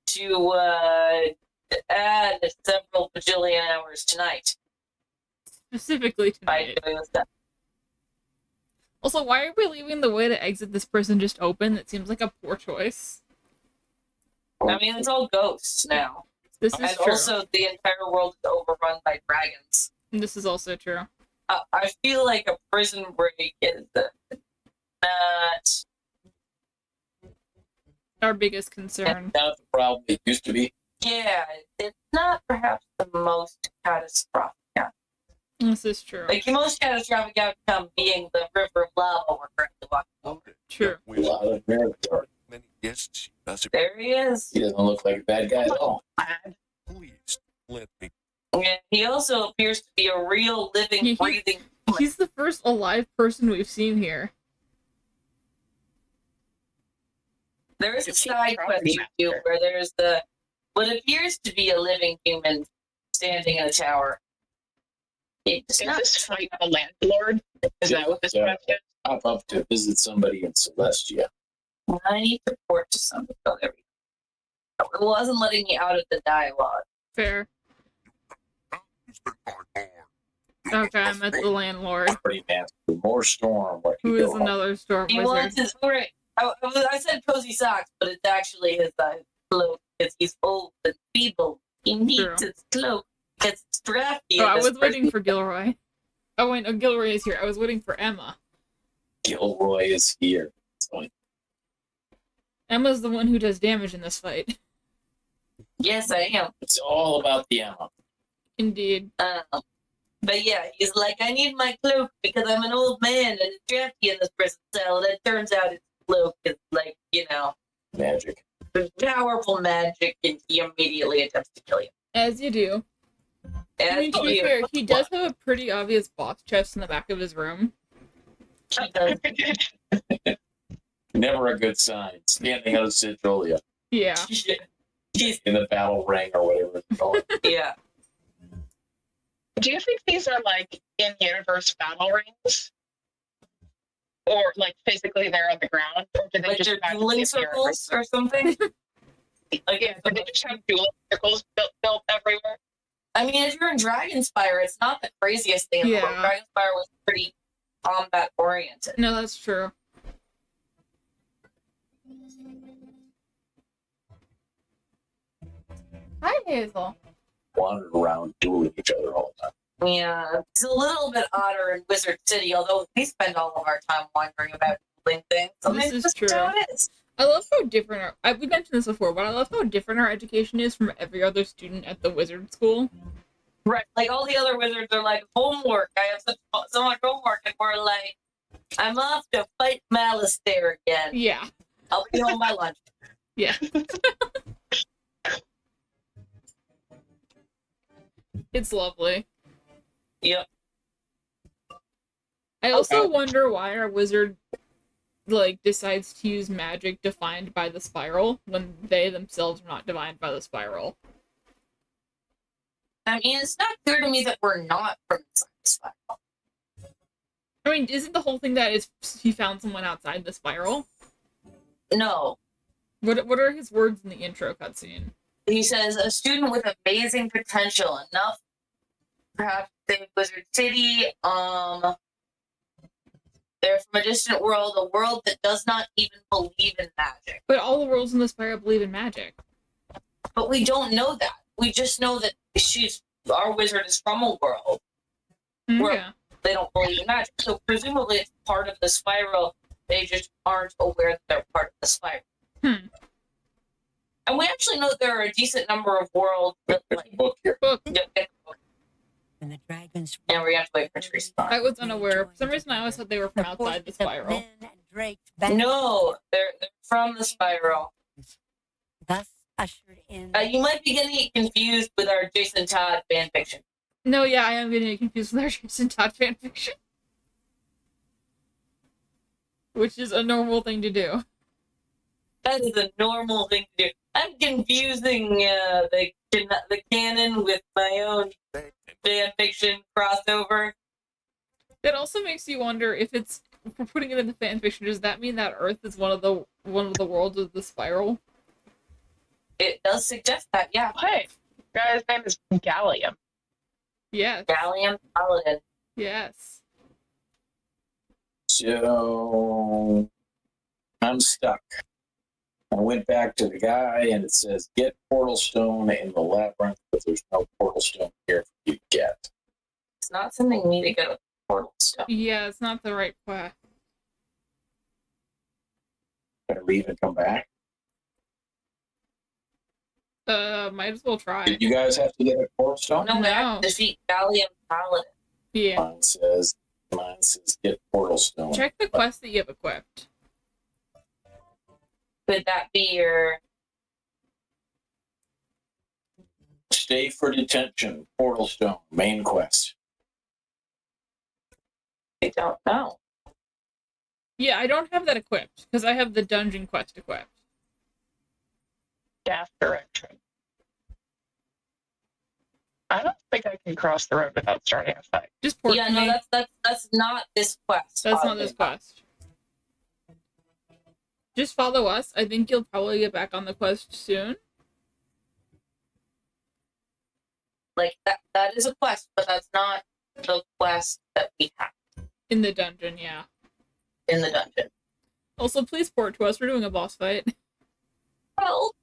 to add several bajillion hours tonight Specifically by tonight. doing this stuff. Also, why are we leaving the way to exit this prison just open? That seems like a poor choice. I mean, it's all ghosts now. This is And true. also, the entire world is overrun by dragons. This is also true. I feel like a prison break is not. Our biggest concern. Not the problem it used to be. Yeah, it's not perhaps the most catastrophic. This is true. Like the most catastrophic outcome being the river of lava we're currently walking over. Okay. True. Yeah, A we lot of miracles. many guests she doesn't. There he is. He doesn't look like a bad guy at all. Please let me. And he also appears to be a real living, He- breathing. He's the first alive person we've seen here. There is a Is he side quest property you do master? where there's what appears to be a living human standing in a tower. It's Is not this fight the landlord? Is that what this Yeah. quest is? Pop up to visit somebody in Celestia. I need to report to somebody. Oh, there we go. It wasn't letting me out of the dialogue. Fair. Okay, I met the landlord, Pretty master. More storm. What who could is go wrong? another storm He wizard. wants his right. I said cozy socks, but it's actually his cloak because he's old and feeble. He needs True. his cloak. It's drafty. Oh, in I this was waiting prison. for Gilroy. Oh wait, no, Gilroy is here. I was waiting for Emma. Gilroy is here. So Emma's the one who does damage in this fight. Yes, I am. it's all about the Emma. Indeed. But yeah, he's like, I need my cloak because I'm an old man and it's drafty in this prison cell. And it turns out his cloak is like, Magic. powerful magic, and he immediately attempts to kill you. As you do. I mean, to be fair, he does have a pretty obvious box chest in the back of his room. He does. Never a good sign. Standing out of Citrolia Yeah. He's, in the battle ring or whatever it's called. yeah. Do you think these are like in-universe battle rings? Or like physically they're on the ground? Or do they Like just they're magically dueling appear circles or something? Like, Yeah, do they just have dual circles built everywhere? I mean, if you're in Dragonspire, it's not the craziest thing in the world. Yeah. Dragonspire was pretty combat oriented. No, that's true. Hi, Hazel. wandered around dueling each other all the time. Yeah, it's a little bit odder in Wizard City, although we spend all of our time wondering about doing things. So This maybe is this true. how it is. I love how different we mentioned this before, but I love how different our education is from every other student at the wizard school. Right. Like all the other wizards are like, homework. I have so much homework, and we're like, I'm off to fight Malistaire again. Yeah. I'll be home by lunch. Yeah. It's lovely. Yep. I also Okay. wonder why our wizard decides to use magic defined by the spiral when they themselves are not defined by the spiral. I mean, it's not clear to me that we're not from inside the spiral. I mean, isn't the whole thing that he found someone outside the spiral? No. What are his words in the intro cutscene? He says, a student with amazing potential, enough perhaps to save Wizard City. They're from a distant world, a world that does not even believe in magic. But all the worlds in the spiral believe in magic. But we don't know that. We just know that our wizard is from a world where Yeah. they don't believe in magic. So presumably it's part of the spiral. They just aren't aware that they're part of the spiral. Hmm. And we actually know that there are a decent number of worlds that There's a book here. Book. And the dragons. And we have to wait for it to respawn. I was unaware. For some reason, I always thought they were from outside the spiral. No, they're from the spiral. Thus ushered in. You might be getting confused with our Jason Todd fanfiction. No, yeah, I am getting confused with our Jason Todd fanfiction. Which is a normal thing to do. That is a normal thing to do. I'm confusing the canon with my own fanfiction crossover. That also makes you wonder if we're putting it in the fanfiction, does that mean that Earth is one of the worlds of the spiral? It does suggest that, yeah. Hey, guy's name is Gallium. Yes. Gallium Paladin. Yes. So I'm stuck. I went back to the guy and it says get portal stone in the labyrinth, but there's no portal stone here for you to get. It's not sending me to get a portal stone. Yeah, it's not the right quest. Better leave and come back. Might as well try. Did you guys have to get a portal stone? No, we have No. to defeat Gallium Paladin. Yeah. Mine says get portal stone. Check the quest that you have equipped. Could that be your... Stay for detention, portal stone, main quest. I don't know. Yeah, I don't have that equipped, because I have the dungeon quest equipped. Daft direction. I don't think I can cross the road without starting a fight. Just port Yeah, me. no, that's not this quest. That's not this quest. Just follow us. I think you'll probably get back on the quest soon. Like, that is a quest, but that's not the quest that we have In the dungeon, yeah. in the dungeon. Also, please port to us. We're doing a boss fight. Well,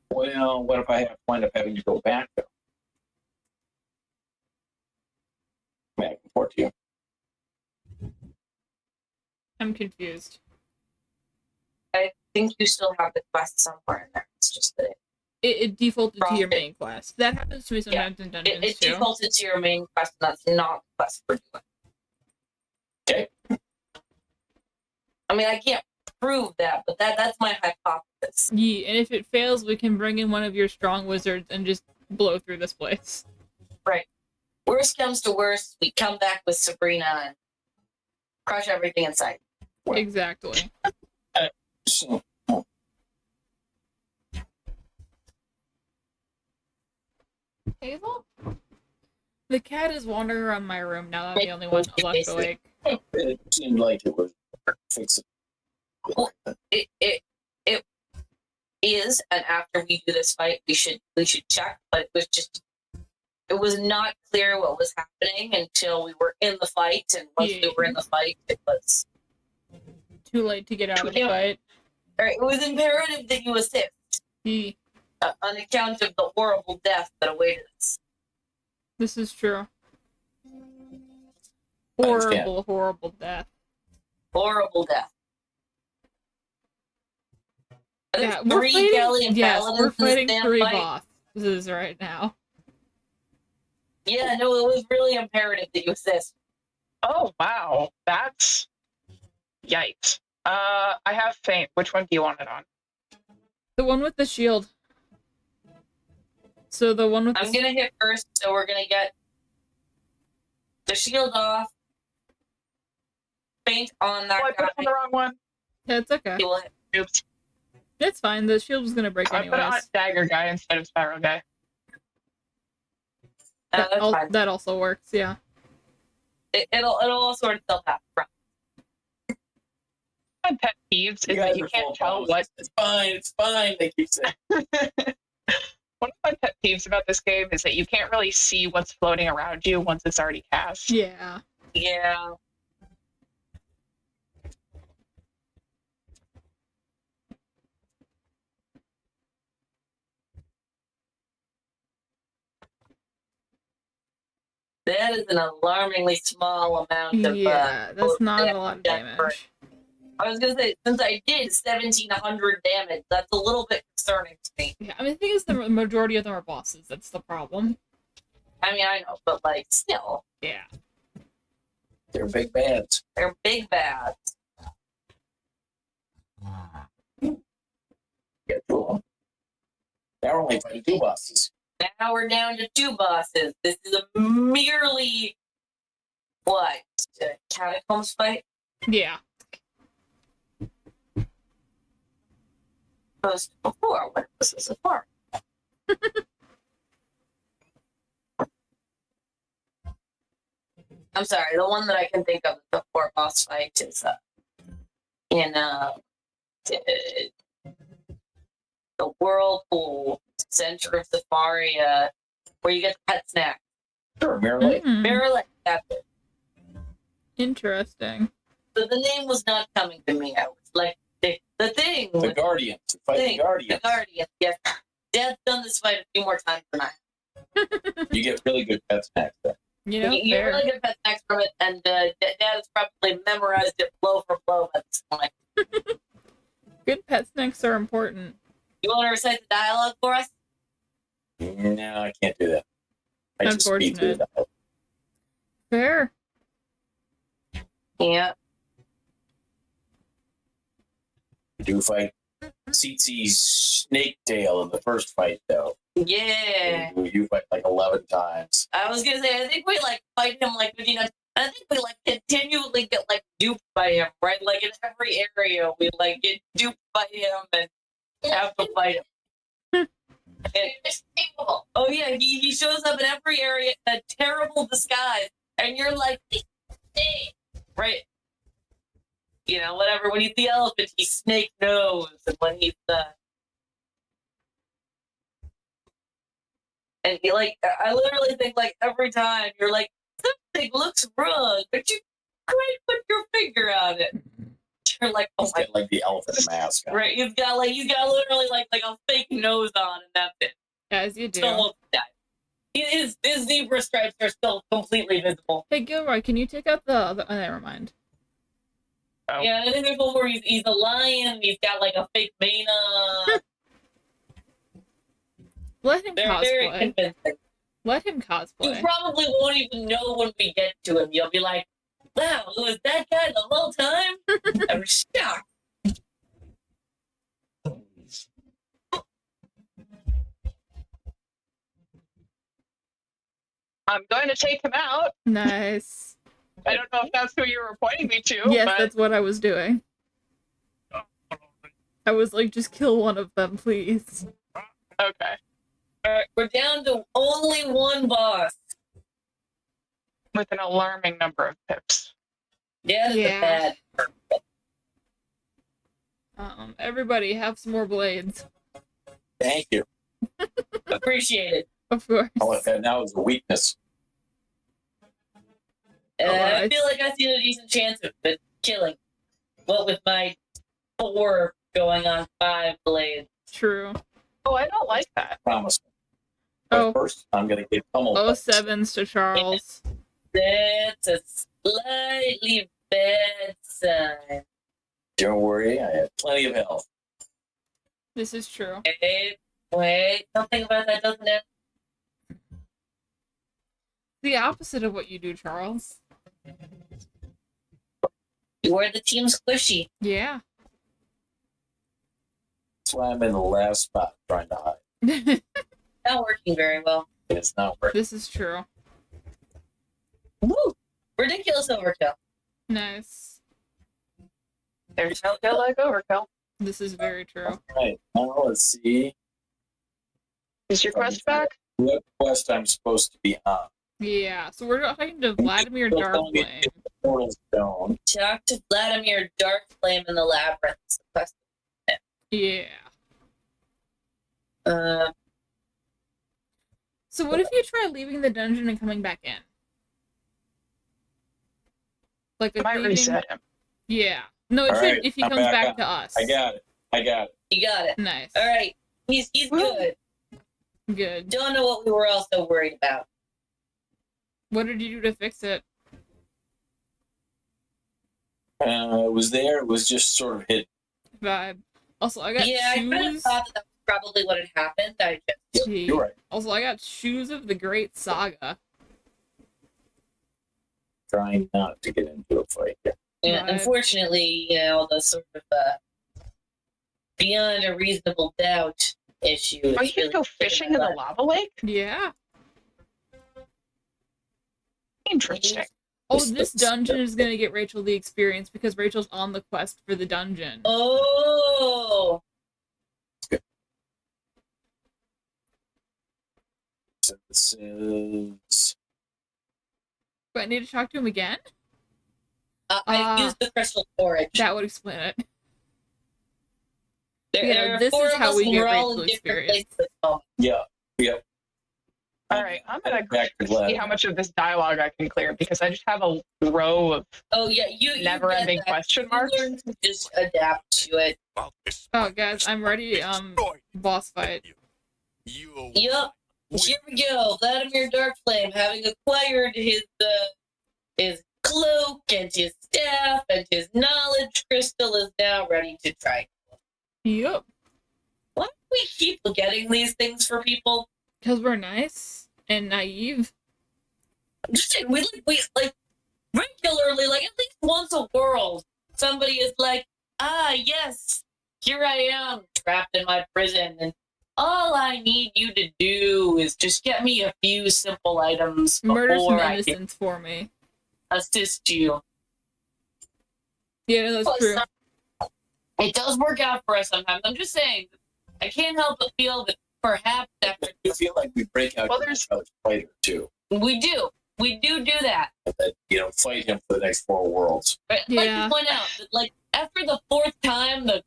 Well, what if I wind up having to go back though? Back and forth to you. I'm confused. I think you still have the quest somewhere in there. It's just that It defaulted to your Profit. main quest. That happens to me sometimes in dungeons, it too. defaulted to your main quest, and that's not the quest we're doing. Okay. I mean, I can't prove that, but that's my hypothesis. Yeah, and if it fails, we can bring in one of your strong wizards and just blow through this place. Worst comes to worst, we come back with Sabrina and crush everything in sight. Well. Exactly. So, Hazel? The cat is wandering around my room now that I'm the only one left awake. it seemed like it was fixing. It is, and after we do this fight, we should check. But it was not clear what was happening until we were in the fight, and once we were in the fight, it was Too late to get out of the Yeah. fight. or it was imperative that you assist. Yeah. on account of the horrible death that awaited us. This is true. I understand. Horrible death. Horrible death. There's Yeah, we're 3 fighting. Galleon Yes, paladins we're in this fighting damn 3 fight. bosses right now. Yeah, no, it was really imperative that you assist. Oh wow, that's yikes. I have faint. Which one do you want it on? The one with the shield. So the one with I'm the gonna hit first, so we're gonna get the shield off. Faint on that Oh, I put it on guy. the wrong one. Yeah, it's okay. He will hit. Oops. It's fine. The shield was gonna break I put it on anyways. dagger guy instead of spiral guy. That's fine. That also works. Yeah. It'll all sort itself out. Right. My pet peeves is that you can't tell what. It's fine. It's fine. They keep saying. One of my pet peeves about this game is that you can't really see what's floating around you once it's already cast. Yeah. Yeah. That is an alarmingly small amount of. Yeah, that's not a lot of damage. damage. I was gonna say, since I did 1,700 damage, that's a little bit concerning to me. Yeah, I mean, the thing is, the majority of them are bosses. That's the problem. I mean, I know, but like, still, Yeah. They're big bands. they're big bads. Get through them. Now we're only fighting 2 bosses. Now we're down to 2 bosses. This is a merely what? A catacombs fight? Yeah. Post before. What was this before? I'm sorry, the one that I can think of before boss fight is in the whirlpool center of Safari, where you get the pet snack. Sure, Mirror Lake. Mirror Lake, that's it. Interesting. So the name was not coming to me. I was like, the thing. The with Guardians. Fight thing, the Guardians. The Guardian, yes. Dad's done this fight a few more times than I have. You get really good pet snacks there. You know, You get fair. really good pet snacks from it, and Dad has probably memorized it blow for blow at this point. Good pet snacks are important. You want to recite the dialogue for us? No, I can't do that. I just speed through Unfortunate. that. Fair. Yeah. You do fight Tsitsi Snake Tail in the first fight, though. Yeah. You fight like 11 times. I was gonna say, I think we like fight him like 15 times. I think we like continually get like duped by him, right? Like in every area, we like get duped by him and have to fight him. Oh yeah, he shows up in every area in a terrible disguise, and you're like, right? You know, whatever. When he's the elephant, he's snake nose, and when he's the and you like, I literally think like every time you're like, something looks wrong, but you quite put your finger on it. You're like, oh He's my, got like the elephant mask on. right? He's got literally like a fake nose on, and that's it. As you do. Still won't die. His zebra stripes are still completely visible. Hey, Gilroy, can you take out the other... Oh, never mind. Oh. Yeah, and I think there's one where he's a lion. He's got like a fake mane on. Let him They're very cosplay. convincing. Let him You cosplay. probably won't even know when we get to him. You'll be like, wow, it was that guy the whole time? I'm shocked. I'm going to take him out. Nice. I don't know if that's who you were pointing me to, Yes, but that's what I was doing. I was like, just kill one of them, please. okay. We're down to only one boss. With an alarming number of pips. Yeah, that's Yeah. bad. Everybody have some more blades. Thank you. Appreciate it. Of course. I'll let that now is a weakness. I Alright. feel like I see a decent chance of it killing. What with my 4 going on 5 blades. True. Oh, I don't like that. Promise me. But Oh, first, I'm going to get pummeled. oh sevens to Charles. That's a slightly bad sign. Don't worry, I have plenty of health. This is true. Wait, something about that doesn't end. The opposite of what you do, Charles. You're the team squishy. Yeah. That's why I'm in the last spot trying to hide. This Not working very well. It's not working. is true. Woo! Ridiculous overkill. Nice. There's no kill like overkill. This is very true. All right, now let's see Is your quest back? what quest I'm supposed to be on. Yeah, so we're talking to Vladimir Still telling me to Darkflame. get the portal stone. Talk to Vladimir Darkflame in the labyrinth. It's the quest. Yeah. Uh, So what if you try leaving the dungeon and coming back in? Like I if might leaving... reset him. Yeah. No, it All should right, if he I'm comes back on. to us. I got it. you got it. Nice. All right. He's Woo. good. Good. Don't know what we were also worried about. What did you do to fix it? It was there. It was just sort of hidden. Vibe. Also, I got Yeah, I kind of shoes. thought that was probably what had happened. I just Yep, you're right. Also, I got shoes of the Great Saga. Trying not to get into a fight. Yeah. Yeah, Right. unfortunately, the sort of beyond a reasonable doubt issue. Oh, is you can really go fishing in the lava lake? Yeah. Interesting. Oh, this dungeon is gonna get Rachel the experience because Rachel's on the quest for the dungeon. Oh, So this is But I need to talk to him again? I used the crystal storage. That would explain it. There, yeah, there are this four is of how us we and get we're all Rachel in different experience. places. Oh, Yep. All right, I'm gonna back to see Vlad. how much of this dialogue I can clear because I just have a row of Oh yeah, you never-ending get that. question You marks. learn to just adapt to it. About this Oh, guys, I'm ready. destroyed Boss fight. you. Yup. Here we go. Vladimir Darkflame, having acquired his cloak and his staff and his knowledge crystal, is now ready to try. Yep. Why do we keep getting these things for people? Because we're nice and naive. I'm just saying, we like regularly, like at least once a world, somebody is like, yes, here I am, trapped in my prison, and all I need you to do is just get me a few simple items Murder some before I can innocents for me. assist you. Yeah, that's Well, true. It does work out for us sometimes. I'm just saying, I can't help but feel that perhaps after I do feel like we break out Well, to there's- each other's fighter too. we do that. And then, fight him for the next 4 worlds. But I'd like Yeah. to point out that, like, after the 4th time the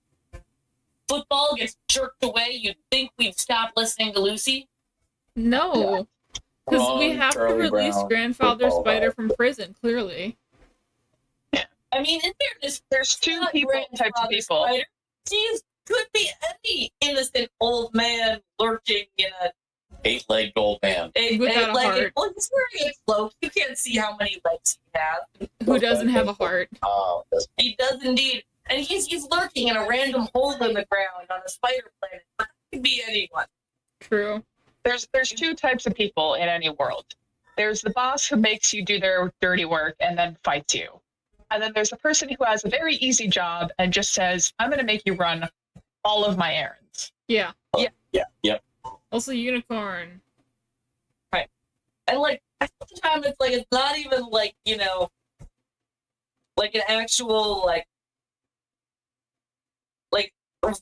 football gets jerked away, you'd think we'd stop listening to Lucy. No. Because we Wrong, have Charlie to release Brown, Grandfather football Spider guy. from prison, clearly. I mean, in fairness, There's two not types of Grandfather people. Spider. Jeez, could be any innocent old man lurking in a 8-legged old man. Without a heart. Well, he's wearing a cloak. You can't see how many legs he has. Who doesn't have a heart? That's He does indeed. And he's lurking in a random hole in the ground on a spider planet. But that could be anyone. True. There's two types of people in any world. There's the boss who makes you do their dirty work and then fights you. And then there's the person who has a very easy job and just says, I'm going to make you run all of my errands. Yeah. Yep. Also, unicorn. And like at the time, it's like it's not even like like an actual like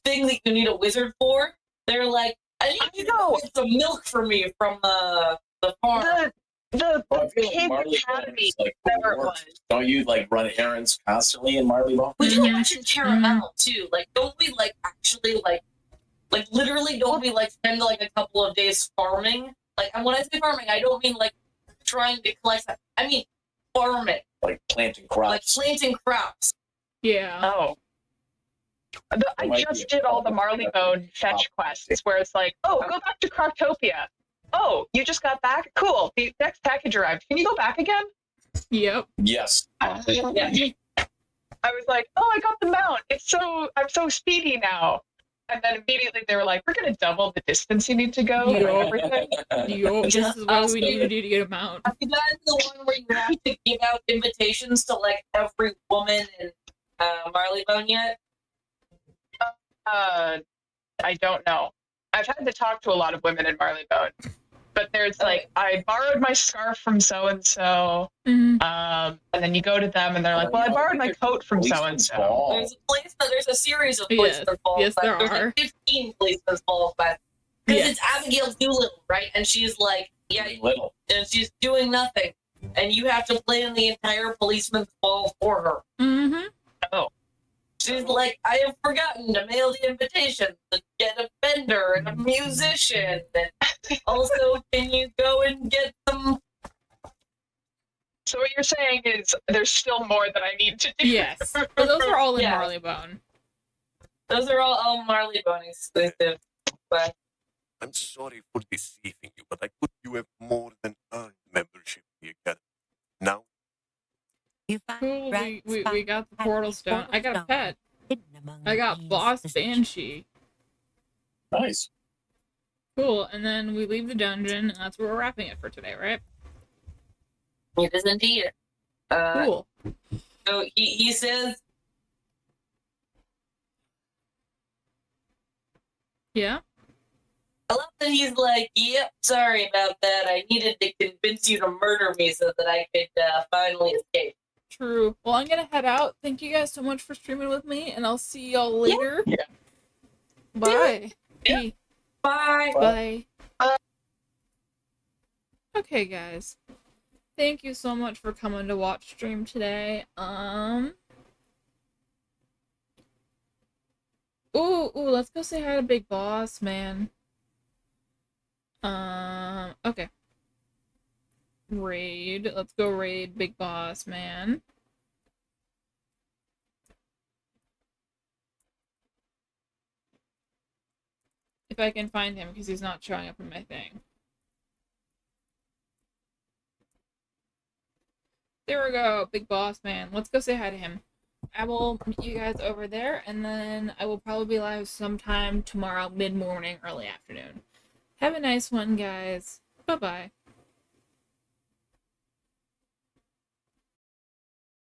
thing that you need a wizard for. They're like, I need you to know. go get some milk for me from the farm. The Well, I feel like Pig Marley Academy, is like whatever it works. was. Don't you like run errands constantly in Marleybone? We do Mhm. mention caramel too. Like, don't we like actually like literally don't we like spend like a couple of days farming? Like, and when I say farming, I don't mean like trying to collect. I mean farming, Like planting like crops. planting crops. Yeah. Oh. I might be just a did all the couple Marleybone fetch quests where it's like, oh, go back to Croctopia. Oh, you just got back? Cool. The next package arrived. Can you go back again? Yep. Yes. Yeah. I was like, oh, I got the mount. I'm so speedy now. And then immediately they were like, we're going to double the distance you need to go Yeah. and everything. Yo, this is what we need to do to get him out. Have you done the one where you have to give out invitations to like every woman in Marleybone yet? I don't know. I've had to talk to a lot of women in Marleybone, but there's like, I borrowed my scarf from so and so, Mhm. and then you go to them and they're like, well, I borrowed my coat from so and so. There's a series of Yes. policemen's ball Yes, there quests. There's are. like 15 policemen's ball quests. Because Yes. it's Abigail Doolittle, right? And she's like, yeah, Little. and she's doing nothing. And you have to plan the entire policeman's ball for her. Mm-hmm. She's like, I have forgotten to mail the invitation to get a vendor and a musician. And also, can you go and get some? So what you're saying is there's still more that I need to do. Yes. But those are all in Yeah. Marleybone. Those are all Marleybone exclusive. But I'm sorry for deceiving you, but I could you have more than earned membership in the academy. Now, Cool, we got the portal stone. I got a pet. I got Boss Banshee. Nice. Cool, and then we leave the dungeon, and that's where we're wrapping it for today, right? it is indeed. Cool. So he says, Yeah? I love that he's like, yep, sorry about that. I needed to convince you to murder me so that I could finally escape. True. Well, I'm gonna head out. Thank you guys so much for streaming with me, and I'll see y'all later. Yeah. Bye. Yeah. Hey, Bye. bye. Okay, guys. Thank you so much for coming to watch stream today. Ooh, let's go say hi to Big Boss, man. Okay. Raid. Let's go raid Big Boss, man. If I can find him, because he's not showing up in my thing. There we go, Big Boss, man. Let's go say hi to him. I will meet you guys over there, and then I will probably be live sometime tomorrow, mid-morning, early afternoon. Have a nice one, guys. Bye-bye.